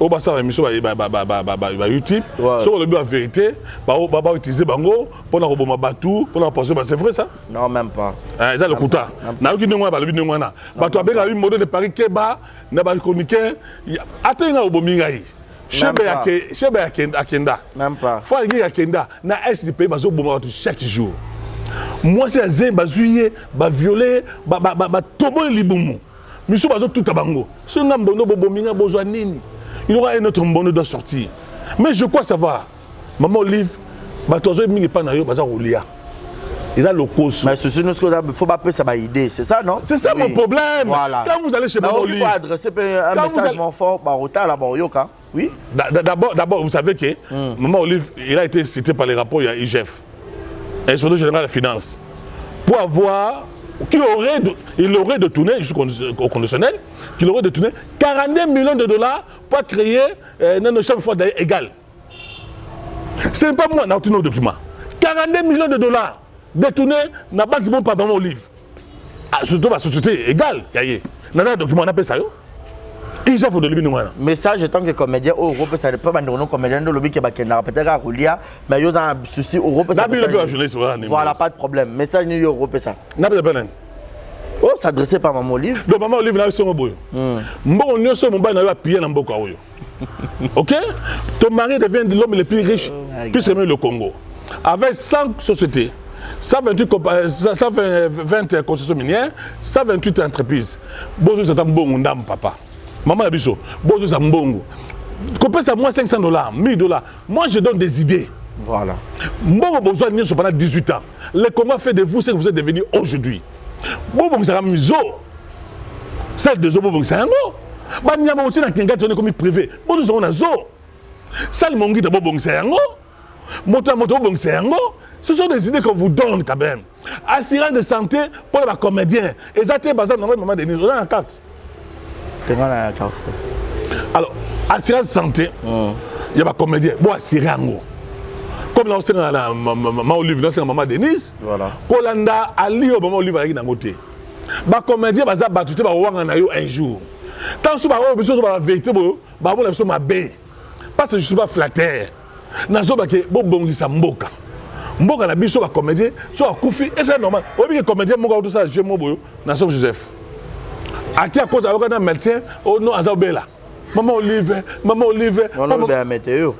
Au bas ça émission YouTube sur le but en vérité va utiliser bango pour la roboma batou pour la poser c'est vrai ça non même pas ça le kuta na qui ndengwa ba le ndengwa na bato abenga une modèle de Paris keba na ba chroniqueur atenga obomingai chebe akenda même pas faut aller akenda na est du pays bazo boma chaque jour moi c'est zé bazuye ba violer ba tobo libumu miso bazo tout bango so ngambono bobominga bozwa nini. Il y aura un autre bonheur doit sortir. Mais je crois savoir. Maman Olive, il a le cause. Mais ce ne faut pas ça ma idée, c'est ça non? C'est ça mon problème. Voilà. Quand vous allez chez Maman Olive, adresser un message fort par retard là-bas Yoka. Oui. D'abord, vous savez que Maman Olive, il a été cité par les rapports, il y a IGF, Inspecteur général des finances, pour avoir il aurait détourné, au conditionnel, qu'il aurait détourné 42 millions de dollars pour créer un chef fort égal. Ce n'est pas moi qui ai nos documents. 42 millions de dollars détournés dans la banque par Maman Olive. Surtout la société égale. Dans un document, on appelle ça. Il faut de lui. Message en tant que comédien au Europe, ça ne peut pas être comédien de lobby qui va peut-être à Roulia, mais il y a un souci au Europe. Voilà, pas de problème. Message New York Europe, ça. Oh, s'adresser par Maman Olive. Donc Maman Olive là, c'est mon boy. Bon, nous sommes bas, nous avons appuyé dans Mboko. Ok? Ton mari devient l'homme le plus riche, plus aimé le Congo. Avec 100 sociétés, 120 concessions minières, 128 entreprises. Bonjour, c'est un bon dame, papa. Maman Abisso, bonjour, c'est un bon. Compare ça moi $500, $1000. Moi, je donne des idées. Voilà. Moi, besoin de pendant 18 ans. Le Congo fait de vous ce que vous êtes devenu aujourd'hui. Bon, c'est un miso. Celle de Zobo, c'est un mot. Il y a aussi un kinga comme privé. Bon, nous avons un zoo. Celle de Mongi de Bobo, c'est un mot. Moto, c'est un mot. Ce sont des idées qu'on vous donne quand même. Assurance de santé pour les comédiens. Et ça, c'est basé dans le moment de nous. On a une carte. Alors, assurance de santé, il y a des comédiens. Bon, assuré en gros. Comme là, on sait dans la maman Olive, là, c'est la maman Denise. Voilà. Kolanda, Ali, au moment Olive, avec un côté. Les comédiens, ils ont battu un jour. Tant que vous avez la vérité, vous avez ma baie. Parce que je ne suis pas flatteur. Dans ce cas, vous avez mboka. Mboka na biso ba comédien, so akufi, et c'est normal. Obi que comédien mboka tout ça, je mobo, Nason Joseph. À qui à cause avec un médecin, oh non, Azabela. Maman Olive. On a bien météo.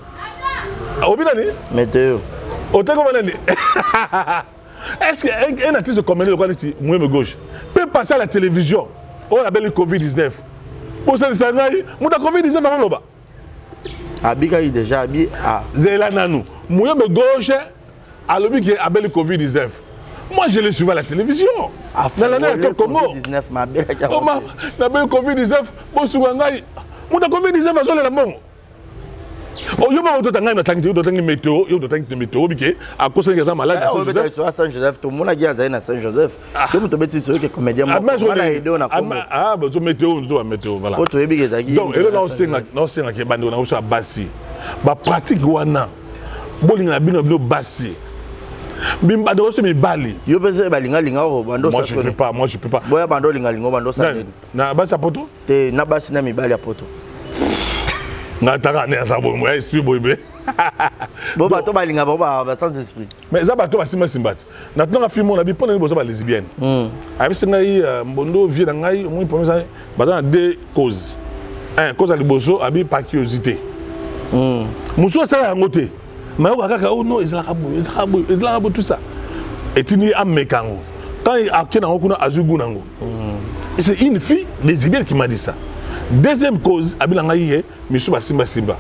Obi nani? Météo. Ote comment nani? Est-ce qu'un artiste de comédie local ici, moi gauche, peut passer à la télévision? On appelle le Covid-19. Pour ça, ça n'a eu, moi Covid-19 avant là-bas. Abika déjà habillé à Zéla Nanou. Moi gauche. à l'objet qui est Abel Covid-19. Moi, je l'ai suivi à la télévision. Dans l'année à Congo. Covid-19, ma belle. Covid-19, bon, souvent, mon Covid-19 a joué la mort. Oh, yo ma auto tanga na tangi yo tangi météo yo tangi météo bike à cause des gens malades à Saint-Joseph tout le monde a dit à Saint-Joseph que mon tobeti sur que comédien moi ah bah zo météo voilà donc et là on sait que bando na so basi ba pratique wana bolinga bino basi bimba do so mi bali yo pese balinga linga o bando moi je peux pas boya bando linga linga bando sa na basi poto te na basi na mi bali a poto nataka ne asa bo mo esprit boybe bo bato balinga ba sans esprit mais za bato basima simbati nataka na film on a bi pona ni bozo ba lesbienne abi singa yi mbondo vie na ngai mo premier ça bazana deux causes un cause à liboso abi par curiosité muso ça yango te mais o kaka oh non izlaka tout ça et tini amekango quand il a kena ngokuna azugu nango c'est une fille lesbienne qui m'a dit ça. Deuxième cause, abilanga yé, monsieur basimba simba.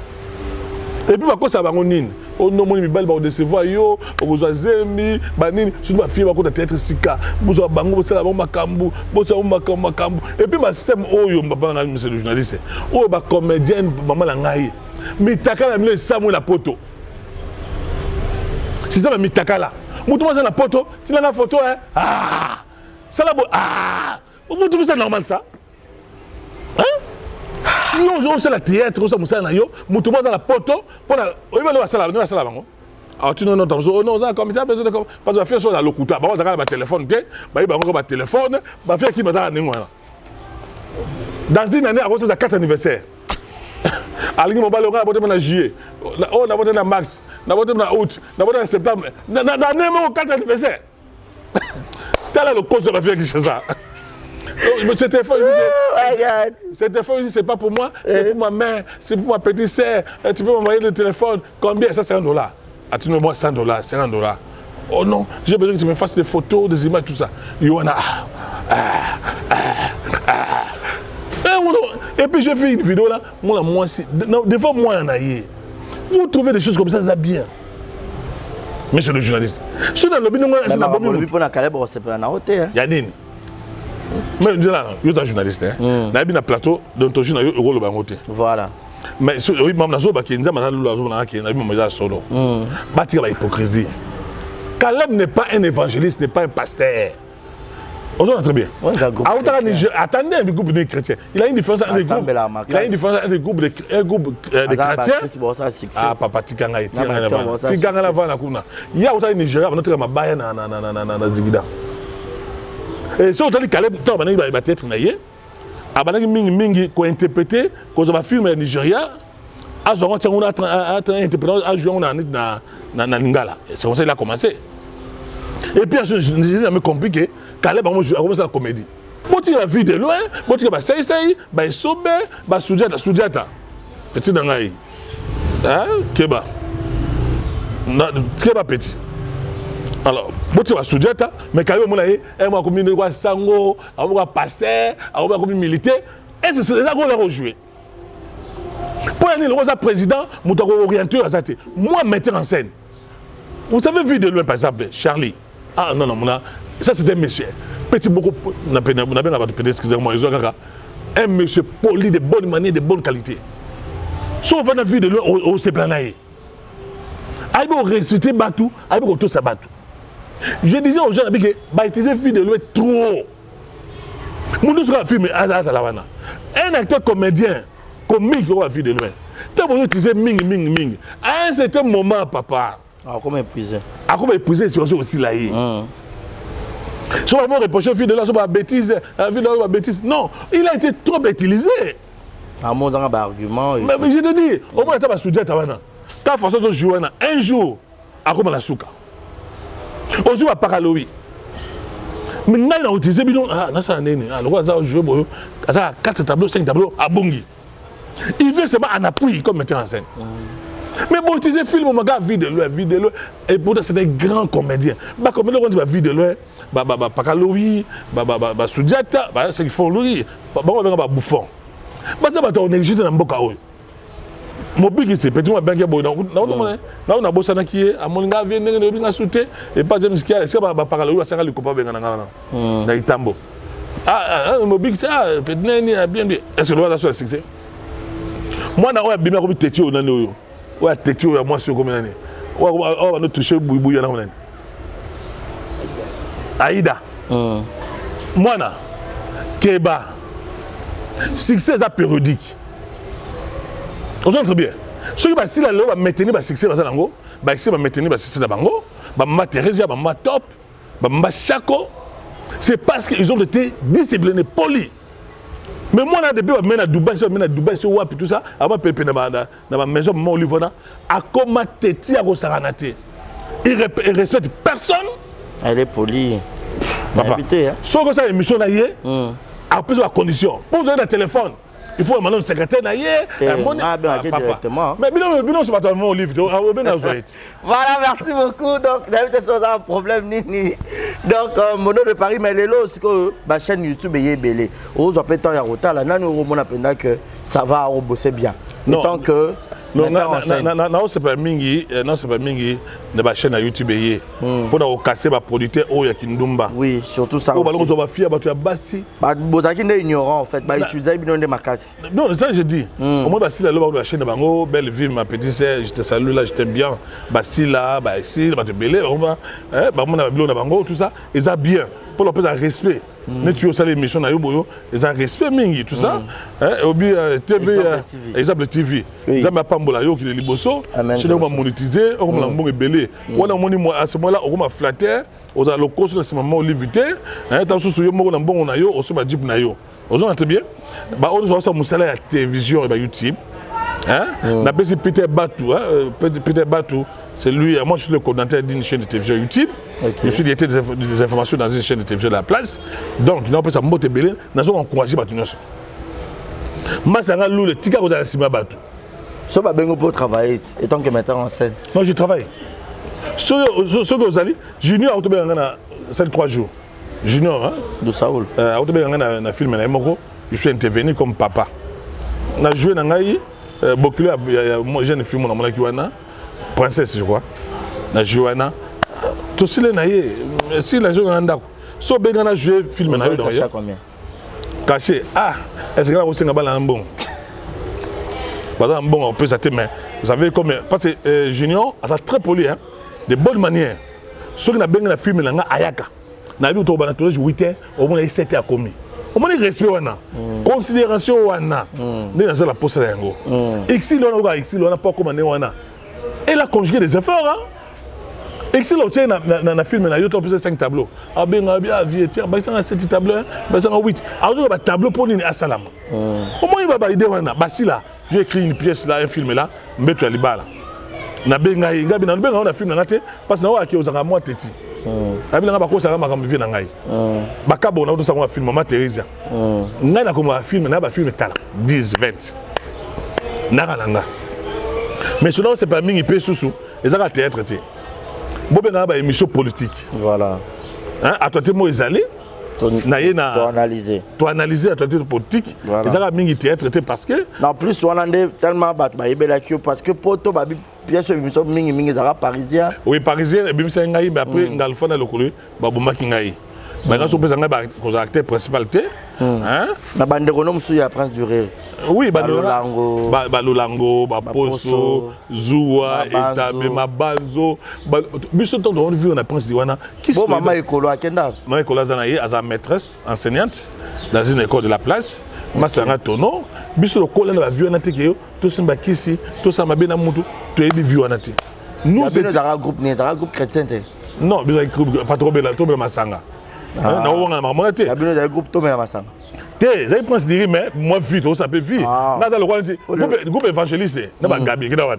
Et puis bako ça bango nini. Oh non moni mibali ba décevoir yo, okozwa zemi, banini, surtout ba fille bako na théâtre sika, bozo bango bosala ba makambu, bozo makambu. Et puis ba système oyo mbaba monsieur le journaliste. Oh ba comédienne maman la ngai. Mitaka la mile samu la poto. C'est ça mitaka là. Mutu maza la poto, tina la photo hein. Ah! Ça la ah! Vous trouvez ça normal ça? Hein? Yo c'est la théâtre ça musa na yo mutu dans la poto pour oyiba le wasala bango ah tu non non ça comme ça besoin de parce que faire chose à lokuta ba za ba téléphone ke ba yiba ngo ba téléphone ba faire qui bazala ningwana dans une année avant sa 4 anniversaire alingi mobile nga bote na juillet oh na bote na mars na bote na août na bote na septembre na même 4 anniversaire tala le cause de la vie qui fait ça. Cet effort ici, c'est pas pour moi, c'est pour ma mère, c'est pour ma petite sœur. Tu peux m'envoyer le téléphone. Combien? Ça, c'est $1. Ah, tu me moi $100, $50. Oh non, j'ai besoin que tu me fasses des photos, des images, tout ça. Et puis j'ai fait une vidéo là, moi aussi. Des fois, moi, en aïe. Vous trouvez des choses comme ça bien. Monsieur le journaliste. Si on a le bino, c'est la bonne idée. Mais là, vous êtes un journaliste, hein? Vous un plateau d'ontologie, vous avez le bangoté. Voilà. Mais si vous avez un solo, bâtir la hypocrisie. Caleb n'est pas un évangéliste, n'est pas un pasteur. On entend très bien. Attendez un groupe de chrétiens. Il a une différence entre des groupes de chrétiens. Ah, papa, Tikanga et Tikanga. Il y a autant de Nigeria, on a un Mabaya na Zigida. Et si on a dit Caleb, il va être naïe. Abanaki mingi ko interpréter ko za film Nigeria azongo tsango na interpréter ajuon na Lingala. C'est comme ça il a commencé. Et puis c'est me compliqué. Caleb a commencé la comédie. Boti la vie de loin, boti ba sei ba sobe, ba sujata. Petit dangai. Hein? Keba. Keba petit. Alors, boti ba sujata, mais Caleb mona moi comme ni quoi sango, abo pasteur, abo comme militaire, et c'est ça qu'on va rejouer. Pour aller le président, mutako orienteur azate. Moi metteur en scène. Vous savez vu de loin par exemple Charlie. Ah non ça c'est un monsieur. Petit beaucoup excusez-moi, un monsieur poli de bonne manière, de bonne qualité. Sauf on a vu de loin au Seplanaï. Il faut respecter Batou, il faut tout ça Batou. Je disais aux gens que baptiser fille de loin trop. Mon sur un film un acteur comédien comique la fille de loin. Tu as utiliser ming. À un certain moment papa. Ah comment épuisé. Ah comment épuisé c'est aussi là. Si on va reprocher fille de là sur la bêtise, non, il a été trop utilisé. Ah mon argument. Mais je te dis, au moins tu as soudé ta wana. Ta façon de jouer un jour à comme la souka. On joue à Paraloui. Mais on a utilisé bidon le roi a joué ça 4 tableaux 5 tableaux à Bongi. Il veut seulement en appui comme metteur en scène. Mais bon, utiliser film on regarde vie de loin et pourtant c'est des grands comédiens. Bah comme on dit vie de loin, Paraloui, Soudjata, c'est qu'ils font lui, on va bouffon. Bah ça va on est juste dans mboka oyo. Mobile c'est petit moi banque boy na bossa na qui a mon nga vient ndenge obi nga souté et pas James Kia est-ce que ba parler ou asanga le copain benga na itambo mobile ça peut nani bien est-ce que le va sur succès moi na oya bima ko teti o nani oyo oya teti o ya moi sur comme nani o va nous toucher boubou ya na nani Aïda moi na Keba succès à périodique. On s'entend bien. Ceux qui va si la loi va maintenir le succès dans l'ango, va maintenir le succès dans l'ango, va matérialiser, va top, va chaco. C'est parce qu'ils ont été disciplinés, polis. Mais moi, depuis que je suis à Dubaï, je suis à tout ça, avant de faire dans ma maison, mon livre, à comment t'es à Rosaranate. Il ne respecte personne. Elle est polie. Papa. Sauf que ça, l'émission là, après la condition. Pour vous avez un téléphone, il faut demander au secrétaire d'ailleurs. Directement. Mais bilan, c'est pas tellement au livre. Voilà, merci beaucoup. Donc, d'habitude, c'est un problème. Donc, mon nom de Paris, mais les lots, c'est que ma chaîne YouTube est belée. Vous avez tant de retard là, on a que ça va bosser bien. Tant que. Non, c'est pas mingi, de ma chaîne YouTube pour casser ma producteur au Yakindumba. Oui, surtout ça. On va faire tu as bassi. Vous avez ignorant en fait, bah utiliser bien de ma casse. Non, ça je dis. Au moins Bassi la chaîne de Bango, belle vie ma petite sœur, je te salue là, je t'aime bien. Bassi là, bah ici, bah te belé, bah mon ami de Bango, tout ça, ils ont bien pour leur faire respect. Mais tu as aussi l'émission na Yoboyo, ils ont respect mingi tout ça. Obi TV, exemple TV. Ils ont pas mbola yo qui est liboso. Chez nous on va monétiser, on va l'embonner belé. On a moni à ce moment-là, on va flatter, on a le cost de ce moment limité. Tant sous yo mo na bon na yo, on se va jeep na yo. Vous entendez bien? Bah on voit ça musala la télévision et YouTube. Na besi Peter Batou, Peter Batou, c'est lui, moi je suis le coordinateur d'une chaîne de télévision YouTube. Je suis directeur des informations dans une chaîne de télévision de la place. Donc, il n'a pas ça mote belé, nous avons encouragé Batou. Moi, ça a le tika aux Alcima Batou. Ça va bien pour travailler, étant que metteur en scène. Non, je travaille. Ce que vous allez, Junior a été 3 jours. Junior, hein? De Saoul. A été un film, je suis intervenu comme papa. On a joué dans Ngaï, beaucoup de jeunes films, on a joué Princesse, je crois. On a joué tout si les naïe, si les gens ont un d'accord. Si on a joué film, on a caché combien? Caché. Ah, est-ce que là aussi on a un bon? Par exemple, bon, on peut s'attendre, mais vous savez combien? Parce que Junior, c'est très poli, hein, de bonne manière. Ceux qui ont bien un film, on a Ayaka. On a vu au Banatour 8h, au moins 7h à commis. Au moins, respect, on a considération, on a. On a la poste là. Ici, on a pas comme on a. Elle a conjugué des efforts, hein. Et si l'on tient dans le film, il y a 5 tableaux. Ah bien, il y a 7 tableaux, il y a 8. Alors, il y a un tableau pour l'île à Salam. Au moins, il y a une idée. Si là, j'ai écrit une pièce là, un film là, je vais aller là. Je vais aller là. Je vais aller un film là, parce que je vais aller moi teti. Je vais aller là, parce que je vais aller là. Je vais aller film, Maman Thérèse. Je vais aller un film, un film 10, 20. Mais sinon, c'est pas mini peu sous-sous. Ils ont un théâtre. Bon, ben, une émission politique. Voilà. Hein, à toi, tu es allé. Analyser. Tu analyser à toi, politique. Ils ont un théâtre parce que. En plus, on a tellement parce que pour toi, bien sûr, émission mingi parisien. Oui, parisien, et bien, c'est un gars, mais après, dans le fond, le couleur, Babuma Kingaï. Maintenant, si on peut être acteur principal, la bande renome sous la Prince du Rire. Oui, Balolango, Baposo, Zoua, Etabe, Mabanzo. Biso temps on vit on a Prince Diwana. Qui sont maman écolo à Kenda. Maman écolo Zanaïe, à sa maîtresse enseignante dans une école de la place. Masanga Tono. Biso le col la vie on a été tout ça ici, tout ça mabena mutu, tu es vie on a été. Nous c'est un groupe chrétien. Non, pas trop belle, trop belle Masanga. On a un groupe Tomé Masanga. Vous Prince Diri, mais moi, vite, on s'appelle vie. Le groupe évangéliste, n'a pas Gabi, qui est là.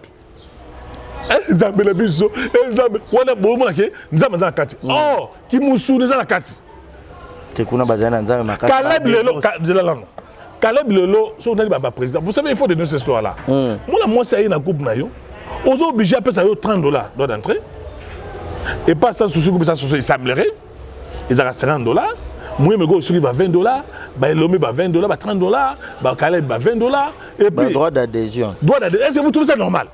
Ils ont le biseau, ils ont le beau marqué, nous avons un kati. Oh, qui moussou, nous avons la kati. Tu connais Bazana, nous avons un kati. Caleb Lelo, de la langue. Caleb Lelo, son président. Vous savez, il faut de cette histoire-là. Moi, c'est un groupe naïo. Aux obligés à payer $30 d'entrée. Et pas sans souci, ça, ils s'ableraient. Ils ont $50. Moi, je suis à $20, Elomé va $20, $30, Caleb va $20. Et puis, droit d'adhésion. Est-ce que vous trouvez ça normal?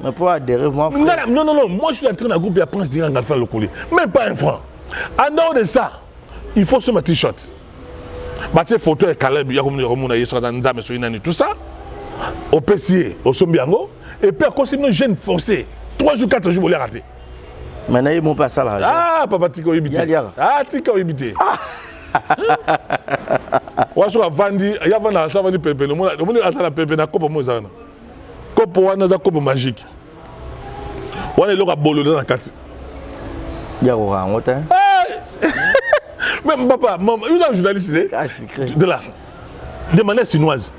Mais pour adhérer, moi, frère. Non, moi je suis en train de groupe et après, je vais faire le colis. Même pas un franc. En dehors de ça, il faut sur ma t-shirt. Ces photos de Caleb, il y a tout ça. Au PCA, au Sombiango. Et puis, quand c'est une jeune forcée, 3 jours, 4 jours, vous les ratez. Maintenant, ils m'ont pas ça là. Ah, papa, Tika Ibité. Ah, Tika Ibité. Ouais, sur la vandi, il y a un vandi pépé. Le monde a la pépé, na coupe moi ça. Coupe wana za coupe magique. Wana loka bolo dans la carte. Ya ko ngota. Même papa, maman, il y a un journaliste de là. De manière chinoise.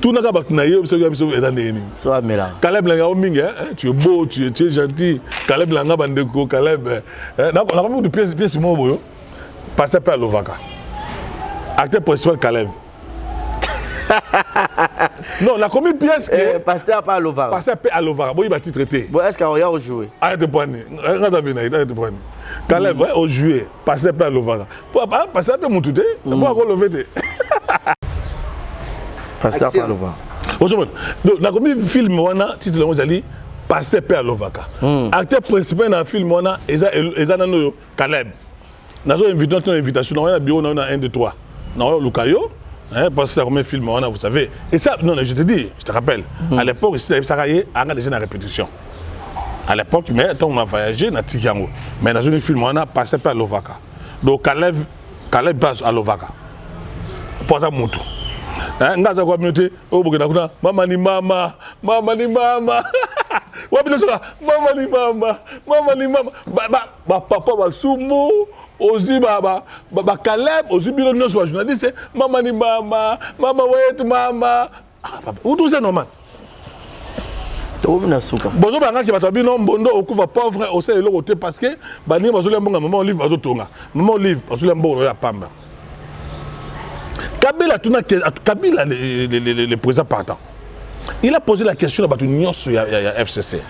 Tout n'a pas na yo so yo dans des so amela. Caleb langa ominga, tu es beau, tu es gentil. Caleb langa bandeko, Caleb. On a vraiment de pièces mo boyo. Passer par Lovaka. Acteur principal Caleb. Non, la combien de pièces que pasteur pas à Lovaka. Passer à Lovaka. Bon, il va traiter. Bon, est-ce qu'on va jouer? Arrête de prendre. Arrête de prendre. Caleb, ouais, au juillet, passer par Lovaka. Pour passer par mon touté, pour encore lever. Pasteur pas à Lovaka. Donc, la combien de films on a, titre de Mozali, passer par Lovaka. Acteur principal dans le film on a, Ezanano Caleb. Nous avons invité une invitation, on a un bureau, on a 1, 2, 3. Nous avons Lucayo, parce que c'est comme un film, on a, vous savez. Et ça, non, je te dis, je te rappelle, à l'époque, ici, on a déjà une répétition. À l'époque, mais quand on a voyagé, on a Tikiango. Mais dans un film, on a passé par Lovaka. Donc Caleb passe à Lovaka. Pour ça, mon tour. Nous avons communauté, au Burkina Faso, maman ni mama. Maman ni mama. Papa va soumo. Aussi Caleb, aussi bilo non soit journaliste, maman ni mama, maman ouais mama. Où tout c'est normal. Bonjour banga qui va tomber non bondo au couvre pauvre au sein de l'autre parce que bani bazole mbonga maman livre bazotonga. Maman livre bazole mbongo ya pamba. Kabila le président partant. Il a posé la question à Batu Nyos sur FCC.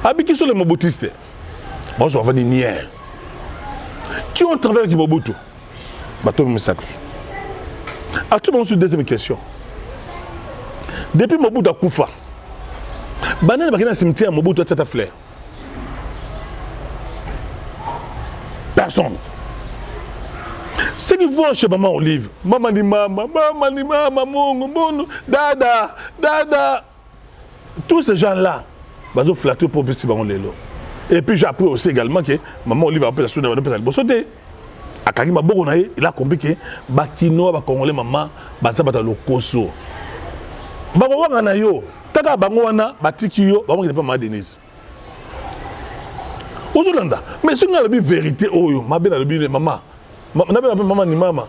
Abi qui sont les mobutistes. Bon je vais venir nier. Qui ont travaillé avec Mobutu? Bateau Moussaka. Actuellement, sur deuxième question. Depuis Mobutu a Koufa, Banane Bakina cimetière Mobutu a cette fleur. Personne. Ceux qui vont chez Maman Olive, Maman ni Mama, Mongo, Dada. Tous ces gens-là, ils ont flatté pour que Maman Lelo. Et puis j'ai appris aussi également que Maman Olive a appelé la soudure de la Bosoté. À Karima Bogonaï, il a compris que Bakino, Bakongolais, Maman, Bazabata Lokoso. Bagowana yo, Tata Bangoana, Batikio, Bango n'est pas ma Denise. Ozolanda, mais si on a la vérité, oh yo, ma belle a le maman. N'a pas maman ni maman.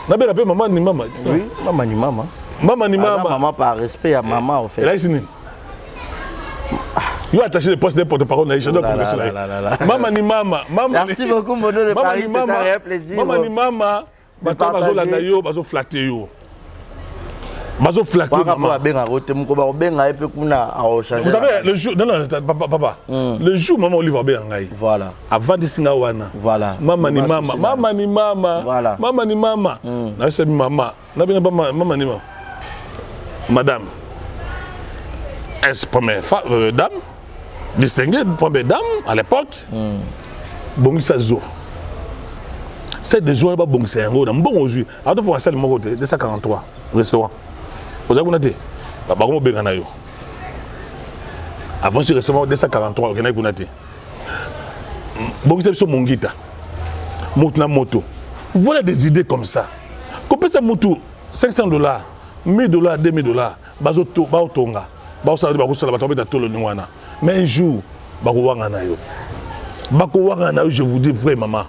N'a pas maman ni maman. Oui, maman ni maman. Maman ni maman. Maman par respect à maman en fait. Là ici. Il a attaché le poste de porte-parole dans les jardins progressifs. Maman ni maman. Merci beaucoup, Mono de Paris, c'est un réel plaisir. Maman ni maman. Bazo la nayo, bazo flatter yo. Bazo flatter maman. Vous savez, le jour, non, papa, le jour maman Olive Abé Angaï. Voilà. Avant de signer Wana. Voilà. Maman ni maman. Maman ni maman. Voilà. Maman ni maman. Là c'est maman. Là bien maman ni maman. Madame. Est-ce première dame? Distinguée première dame à l'époque. Bongisa Zo. C'est des joueurs pas bon c'est un gros. Bon aux yeux. Alors il faut passer le mot de 243 restaurant. Vous avez noté? Bah comment bien yo. Avant ce restaurant 243 au Kenya Kunati. Bongisa sur Mongita. Moutna moto. Voilà des idées comme ça. Combien ça moto $500, $1000, $2000. Bazoto baotonga. Mais un jour, je vous dis vrai, maman.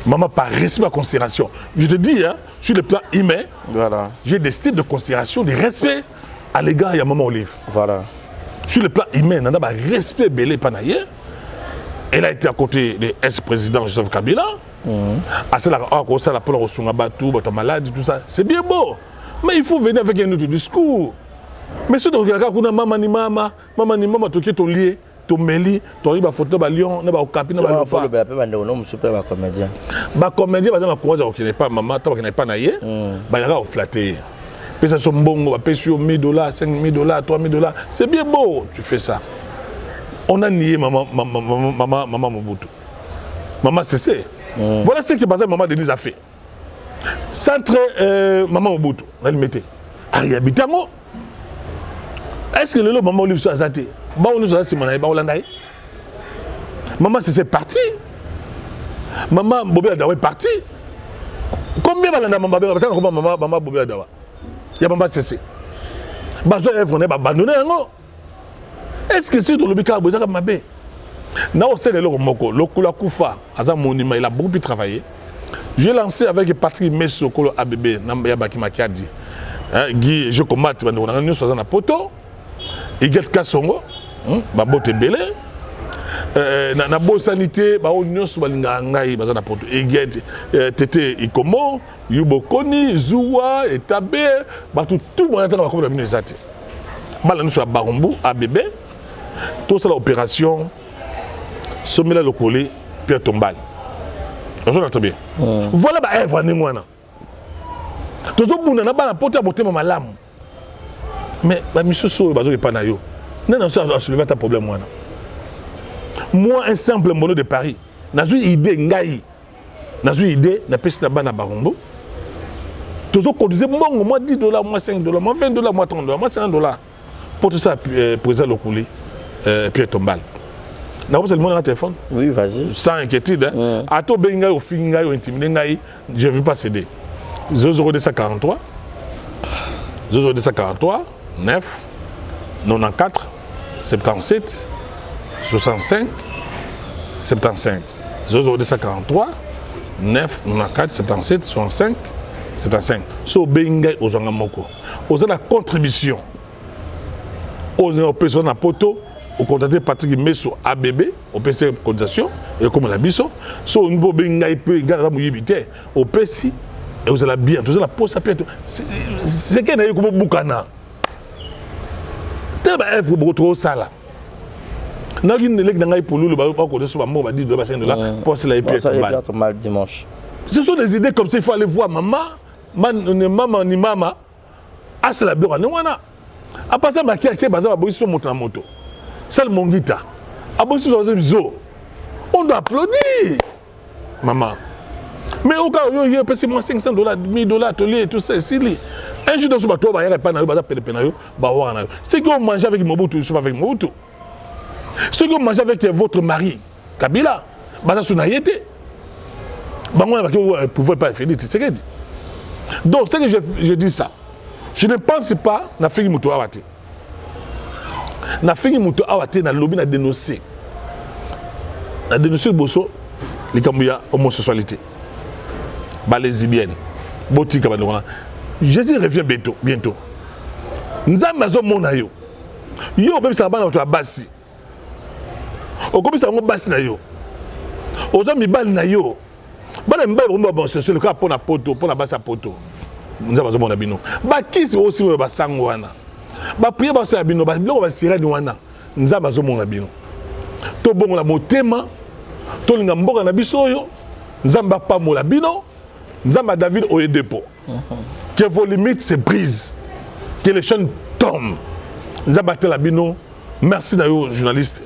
Maman, par respect à considération. Je te dis, hein, sur le plan humain, voilà. J'ai des styles de considération, de respect à l'égard de Maman Olive. Voilà. Sur le plan humain, on a un respect belé panaye. Elle a été à côté de ex-président Joseph Kabila. Malade, tout ça. C'est bien beau. Mais il faut venir avec un autre discours. Mais si tu regardes, maman ni maman, tu es lié, tomeli tori ba photo ba lion na ba okapi na ba lopa ba pe bande ono super ba comédien ba comédien ba za na courage ko ne pas maman ta ba ne pas na ye ba ya flatter puis ça son bongo ba pèse sur $1000 $5000 $3000 c'est bien beau tu fais ça on a nié maman Mobutu maman Cessé voilà ce que maman Denise a fait centre maman Mobutu on le mettait Ariabitango. Est-ce que le lot maman Olive soit azaté? Bah on nous a dit maman ba Hollande. Maman c'est parti. Maman Bobé Adawa est parti. Combien balanda maman Bobé Adawa comment maman Bobé Adawa? Ya maman cessé. Bazo œuvre n'est pas abandonné ngo. Est-ce que c'est dans le bika boza comme mabé? Na au sein de l'Oromoko, Lokula Kufa, Aza Monima, il a beaucoup pu travailler. J'ai lancé avec Patrick Messo Kolo ABB, Nambaya Bakima qui a dit Guy, je combatte, on a un na poto, et get Kassongo, Babote Belé, na bonne sanité, on a un na poto, et get Tete Ikomo, Yubokoni, Zoua, Etabe, tout le monde a comme la minusate. Nous sommes à Barumbu, ABB, tout ça l'opération, Somela Lokole, Pierre Tombal. On entend bien. Voilà, Eva Ningwana. Tous les gens n'ont pas porté à monter ma lame. Mais monsieur Sow, il n'y a pas de yo. Non, non, ça a soulevé un problème. Moi, un simple mono de Paris, j'ai une idée, j'ai une idée, j'ai payé ça à Barumbu. Tous les gens disaient, moi $10, moi $5, moi $20, moi $30, moi $50. Pour tout ça, président Lokole, Pierre Tombal. Vous avez le monde dans le téléphone? Oui, vas-y. Sans inquiétude. À tout benga au finga au intimidé, je ne vais pas céder. 0,243 0,243 9 94 77 65 75 0,243 9 94 77 65 75. So benga aux angamoko. Aux la contribution aux personnes à poto. Au contacter Patrick Messo ABB, au PC cotisation, et comme la biso, so au niveau benga il peut garder la mouillébité, au PC, et vous allez bien, vous allez poser ça, c'est qu'il y a comme Boukana. Tu vas être beaucoup ça là. N'a qu'une élève dans pour nous, le ballon pas côté sur mot, va dire $2 pour cela et puis mal dimanche. Ce sont des idées comme ça, il faut aller voir maman ni maman, ah c'est la bureau, non wana. À part ça, ma qui a basé ma boîte sur moto. C'est le mongita. On doit applaudir, maman. Mais au cas où il y a moi $500, $1000, atelier et tout ça, un jour dans ce bateau, il n'y a pas de ceux qui ont mangé avec Mobutu, ils sont avec Mobutu. Ceux qui ont mangé avec votre mari, Kabila, ils sont avec vous ne pouvez pas faire des. Donc, c'est que je dis ça. Je ne pense pas que la fille Moutou Awati. Na fini muto awate na lobby na dénoncer bosso les kambuya homosexualité ba lesbienne botika ba ndona Jésus revient bientôt nzambe azomona yo même ça bana to abasi okomisa ngo basi na yo ozo mibali na yo bana mibali bomba homosexuel ka pona poto pona basa poto nzambe azomona bino ba kisi aussi ba sango wana ba prier ba sa bino ba biloko ba sirani wana nzamba zo mona bino to bongo la motema to linga mboka na biso oyo nzamba pa mola bino nzamba David Oyedepo que vos limites se brisent que les chaînes tombent nzamba tela bino merci na yo journaliste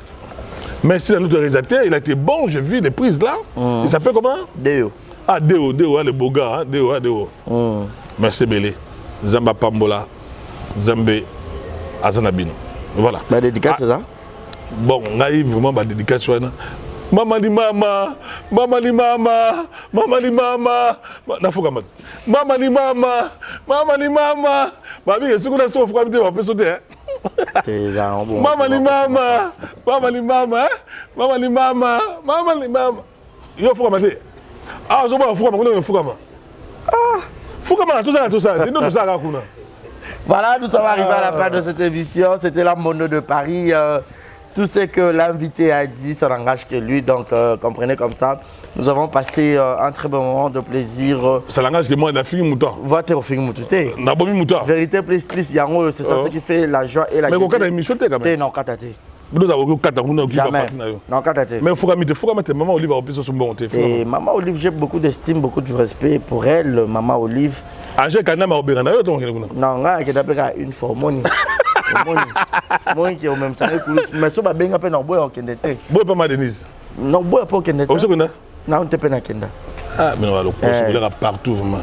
merci à notre réalisateur il a été bon j'ai vu les prises là il s'appelle comment Deo le beau gars Deo merci Belé nzamba pambola Zambé Azanabino. Voilà. Ma dédicace, c'est ça? Bon, on a eu vraiment ma dédicace. Maman ni mama, maman ni mama, maman ni mama. Maman ni mama, maman ni mama. Maman, est-ce qu'on a son frère qui va sauter? Maman ni mama, maman ni mama, maman ni mama, maman ni mama. Yo faut mater. Ah, je vois faut comment. Ah, faut comment tout ça. C'est nous ça rakuna. Voilà, nous sommes arrivés à la fin de cette émission. C'était la Mono de Paris. Tout ce que l'invité a dit, ça n'engage que lui. Donc, comprenez comme ça. Nous avons passé un très bon moment de plaisir. Ça n'engage que moi, la fille mouton. Votre fille mouton. Mouton. Vérité plus, c'est ça ce qui fait la joie et la mais quand tu as émission, tu as non, quand tu Nous avons 4 ans, nous avons Jamais. parti. Non, quand t'étais. Mais il faut mettre maman Olive au plus sur bon thé. Et Maman Olive, j'ai beaucoup d'estime, beaucoup de respect pour elle, Maman Olive. Angèle Kanama au Bérana, Non, nga qui d'après une fois moni. Moi qui au même ça mais so ba benga pe na boya okendete. Boy pas ma Denise. Non boya pas okendete. Au secondaire. Non, t'es pas na kenda. Ah, mais on va le consoler partout vraiment.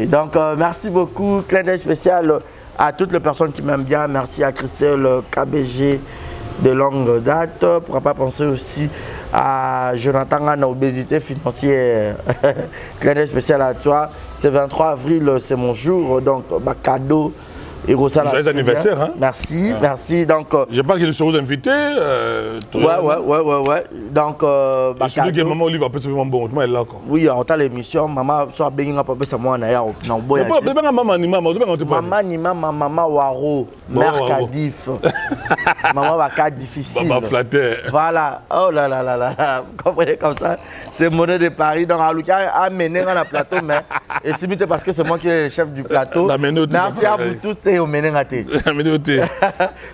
Donc merci beaucoup, clin d'œil spécial à toutes les personnes qui m'aiment bien. Merci à Christelle KBG de longue date. Pourquoi pas penser aussi à Jonathan en obésité financière. Clin d'œil spécial à toi. C'est 23 avril, c'est mon jour, donc cadeau. Joyeux anniversaire, hein? Merci, merci. Donc, je pense qu'ils seront invités. Ouais. Donc, celui qui est maman Olive, après c'est vraiment bon. Elle est là encore. oui, on a l'émission. Maman, soit bien, papa, c'est moi, Naya, non, boy. Maman Waro, mère Cadif. Maman Waka difficile. Maman flatteur. Voilà. Oh là là là là. Vous comprenez comme ça? C'est monnaie de Paris. Donc, Alouka a amené dans le plateau, mais et c'est parce que c'est moi qui est le chef du plateau. Merci à vous tous.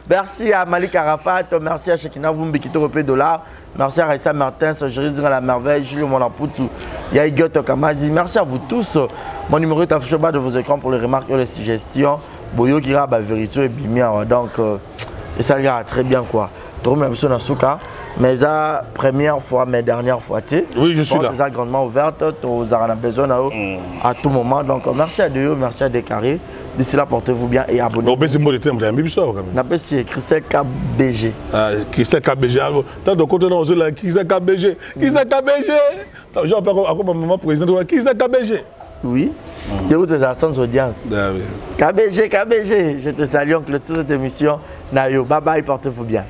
Merci à Malik Arafat, merci à Shekina Vumbi qui te repère $. Merci à Raissa Martin, Jérémy à la merveille, Julio Monapoutou, Yaïgot Kamazi. Merci à vous tous. Mon numéro est affiché au bas de vos écrans pour les remarques et les suggestions. Boyo qui a la vérité et bimia. Donc, ça ira très bien quoi. Mais la première fois, mais dernière fois, oui, je suis là. Ça grandement ouverte, vous avez besoin à tout moment. Donc, merci à Dieu, merci à Descarrés. D'ici là, portez-vous bien et abonnez-vous. C'est Christelle KBG. Christelle KBG. Tant de côté dans la Christelle KBG. Christelle KBG. J'ai appelé encore maman présidente. Christelle KBG. Oui. Je vous ai sans audience. KBG, KBG. Je te salue en clôture cette émission. Nayo, bye bye, portez-vous bien.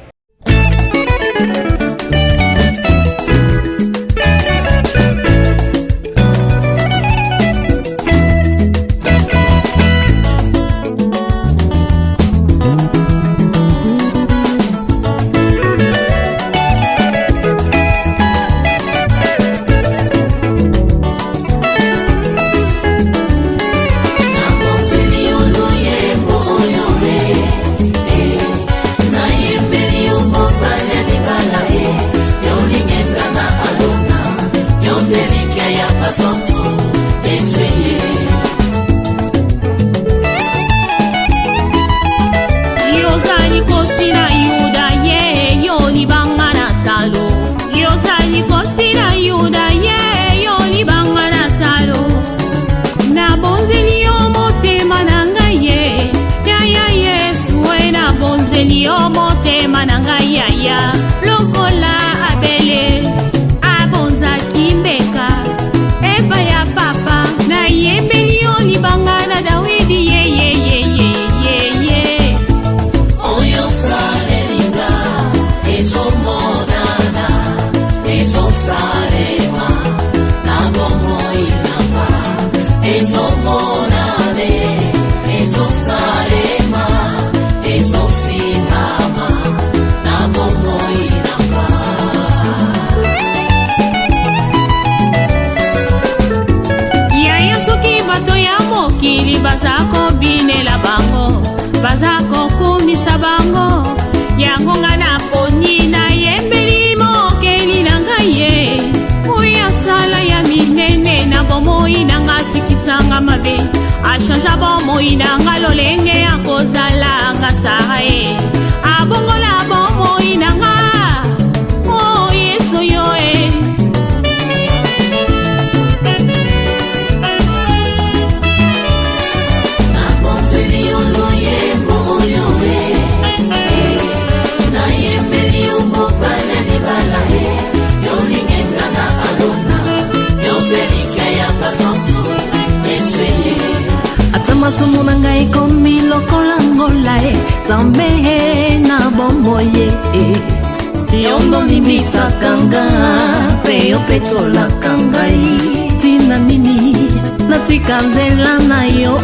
Kanzela na yo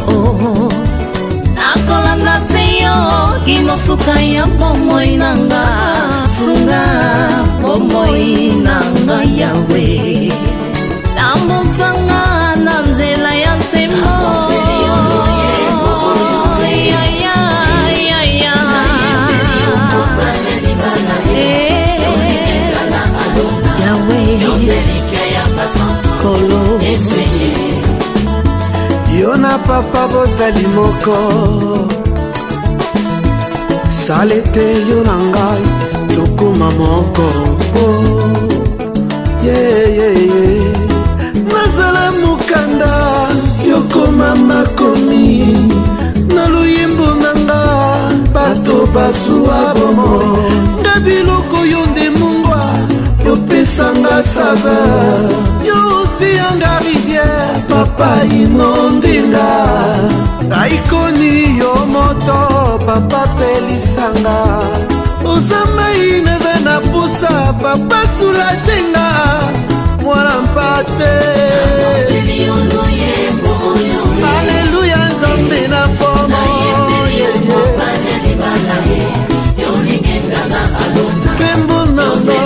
nakolanda seyo kinosuka ya bomoi nanga sunga bomoi nanga yawe tambusanga na nzela ya nsembo ya papa bozali moko sale te yo na ngai tokoma moko nazala mokanda yokoma makomi na luyembo na nga bato basuwa bomo nga biloko yo nde mungwa yopesanga saveur yo osiyanga rivière papa inondinga aikoni yo moto papa pelisanga ozamai neve na pusa papa sulajenga mwana mpate aleluya nzambe na pomo pembo nanga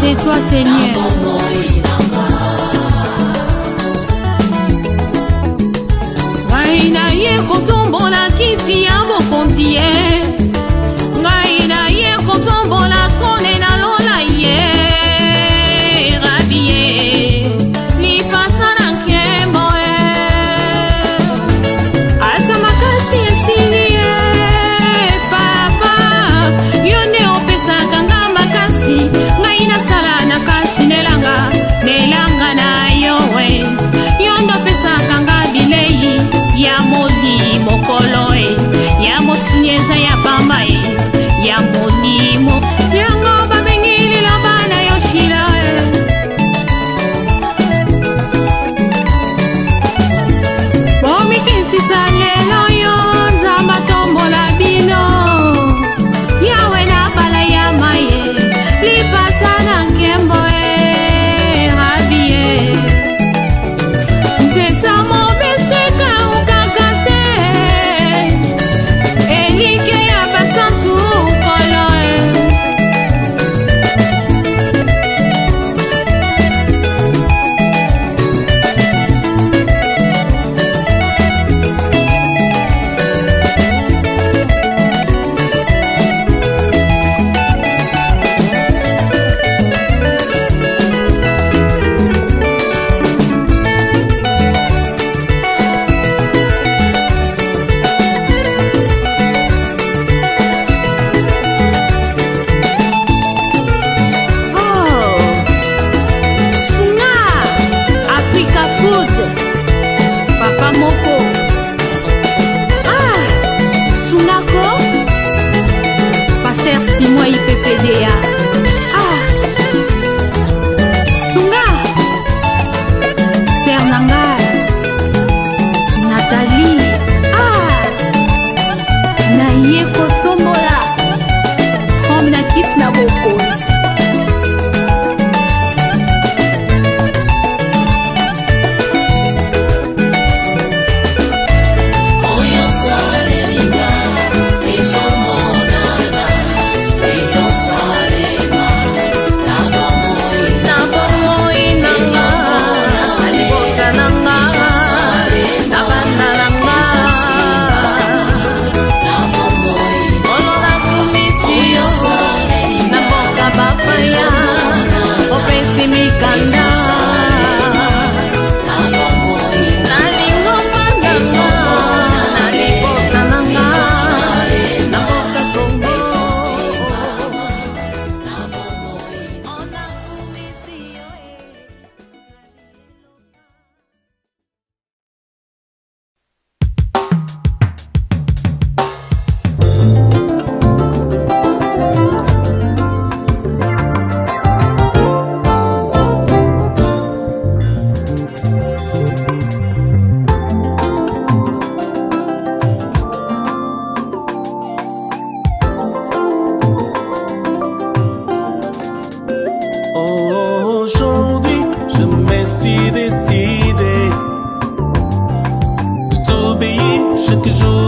c'est toi Seigneur. Ngai na ye kotombola kiti ya mokonzi ye ngai na ye kotombola trone na lola ye rabi ye lipasa na nkembo ye ata makasi esili ye papa yo nde opesaka nga makasi ngai nasala na kati nelanga na yo we yo nde opesaka nga bilei ya molimo kolo e ya mosuni eza ya pamba e ya molimo yango babengilila bana yo shila e bomikitisa lelo yo nzamba tombola bino yawe na bala ya maye lipata na nkembo e rabi e nzeta mobeseka ukaka te elike ya basantu kolo e Sunga Africa Food Papa Moko Sungako Pasteur Simon IPPDA Sunga Sernanga Nathalie na ye kotombola Comme na kit na bokozi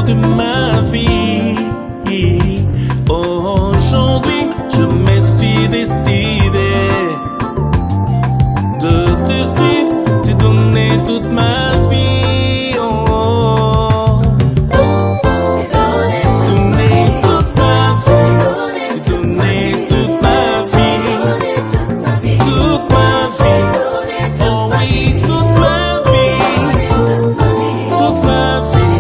toute ma vie. Aujourd'hui, je me suis décidé de te suivre, te donner toute ma vie. Donner toute ma vie, te donner toute ma vie, toute ma vie. Oh oui, toute ma vie, toute ma vie.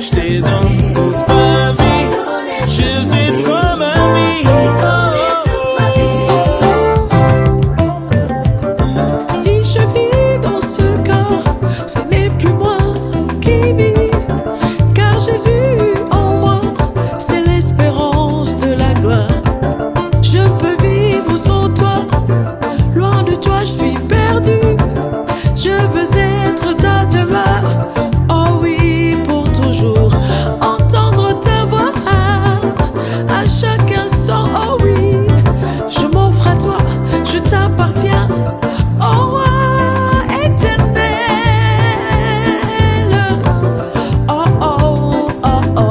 Je te donne toute ma vie. Jésus comme ami. Si je vis dans ce corps, ce n'est plus moi qui vis, car Jésus en moi, c'est l'espérance de la gloire. Je peux vivre sans toi, loin de toi je suis perdu. Je veux être ta demeure, oh oui, pour toujours. Entendre ta voix à chaque instant, oh oui. Je m'offre à toi, je t'appartiens, oh roi éternel. Oh oh oh oh.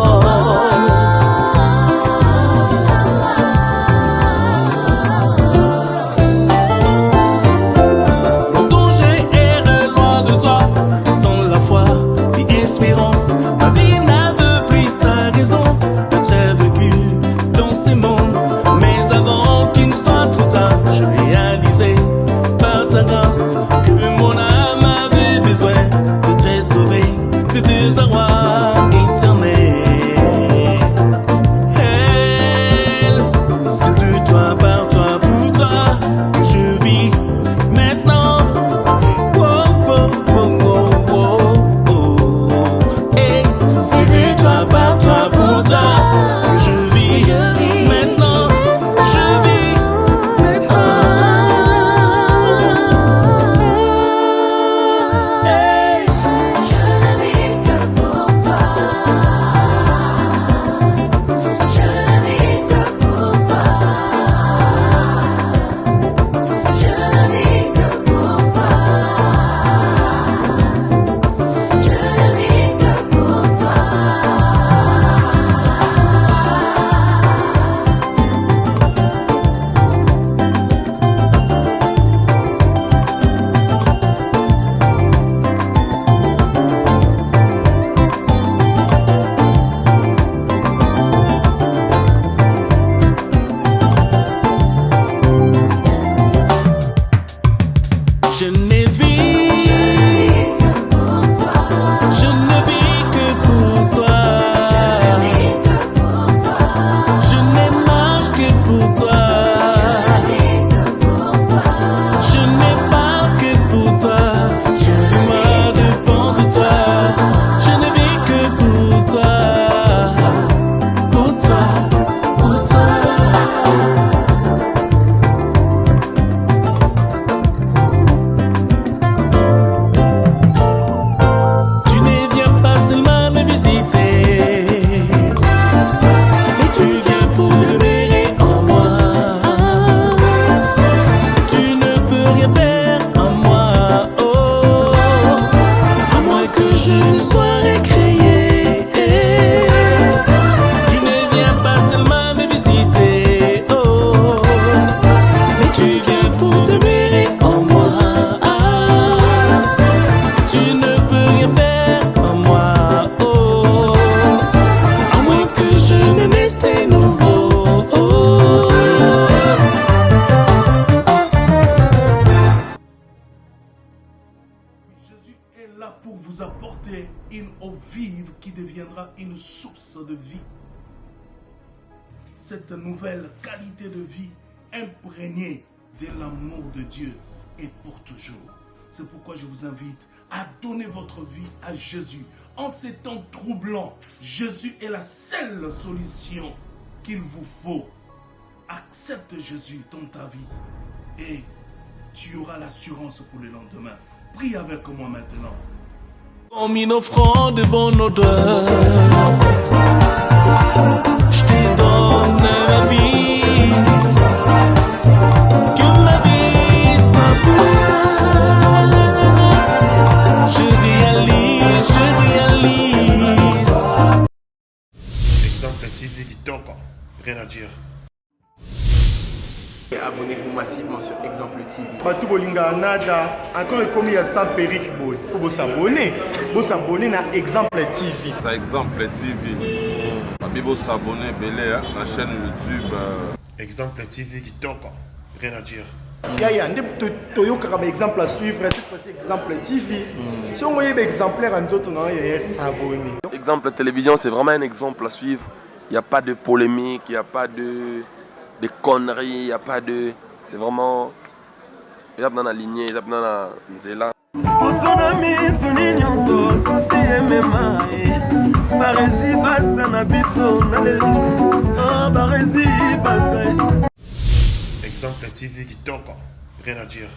Longtemps j'ai erré loin de toi, sans la foi ni espérance. Ma vie n'avait plus sa raison d'être vécue dans ces mondes. Mais avant qu'il ne soit trop tard, je réalisais par ta grâce que mon âme avait besoin de te sauver de désarroi éternel. C'est de toi, par toi, pour toi que je vis maintenant. Oh, oh, oh, oh, oh, oh. Hey, c'est de toi, par toi, pour toi que je vis maintenant. Je vis maintenant. Hey. Je ne vis que pour toi. Je ne vis que pour toi. Je ne vis que pour toi. Je ne vis que pour toi. Je ne vis, je ne vis que pour toi. Je ne marche que pour toi. Je ne parle que pour toi. Tout de moi dépend de toi. Je ne vis que pour toi. Pour toi, pour toi. Tu ne viens pas seulement me visiter, mais tu viens pour demeurer en moi. Tu ne peux rien faire en moi, oh, à moins que je ne sois récréé. Tu ne viens pas seulement me visiter, oh, mais tu viens pour demeurer en moi. Tu ne peux rien faire en moi, oh, à moins que je ne naisse de nouveau. Oh. Jésus est là pour vous apporter une eau vive qui deviendra une source de vie. Cette nouvelle qualité de vie imprégnée de l'amour de Dieu est pour toujours. C'est pourquoi je vous invite à donner votre vie à Jésus. En ces temps troublants, Jésus est la seule solution qu'il vous faut. Accepte Jésus dans ta vie et tu auras l'assurance pour le lendemain. Prie avec moi maintenant. Comme une offrande de bonne odeur. nada encore comme il y a 100 périques boy faut vous s'abonner na Exemple TV. Ça Exemple TV. Babibo s'abonner belé la chaîne YouTube. Exemple TV Kitoko. Rien à dire. Yaya, Toyo comme exemple à suivre, cette fois-ci Exemple TV. Si on voyait exemplaire en autres, non, il y a s'abonner. Exemple télévision, c'est vraiment un exemple à suivre. Il n'y a pas de polémique, il n'y a pas de conneries, il n'y a pas de... C'est vraiment... Il y a dans la lignée, il y a dans la nzela. Exemple TV Kitoko. Rien à dire.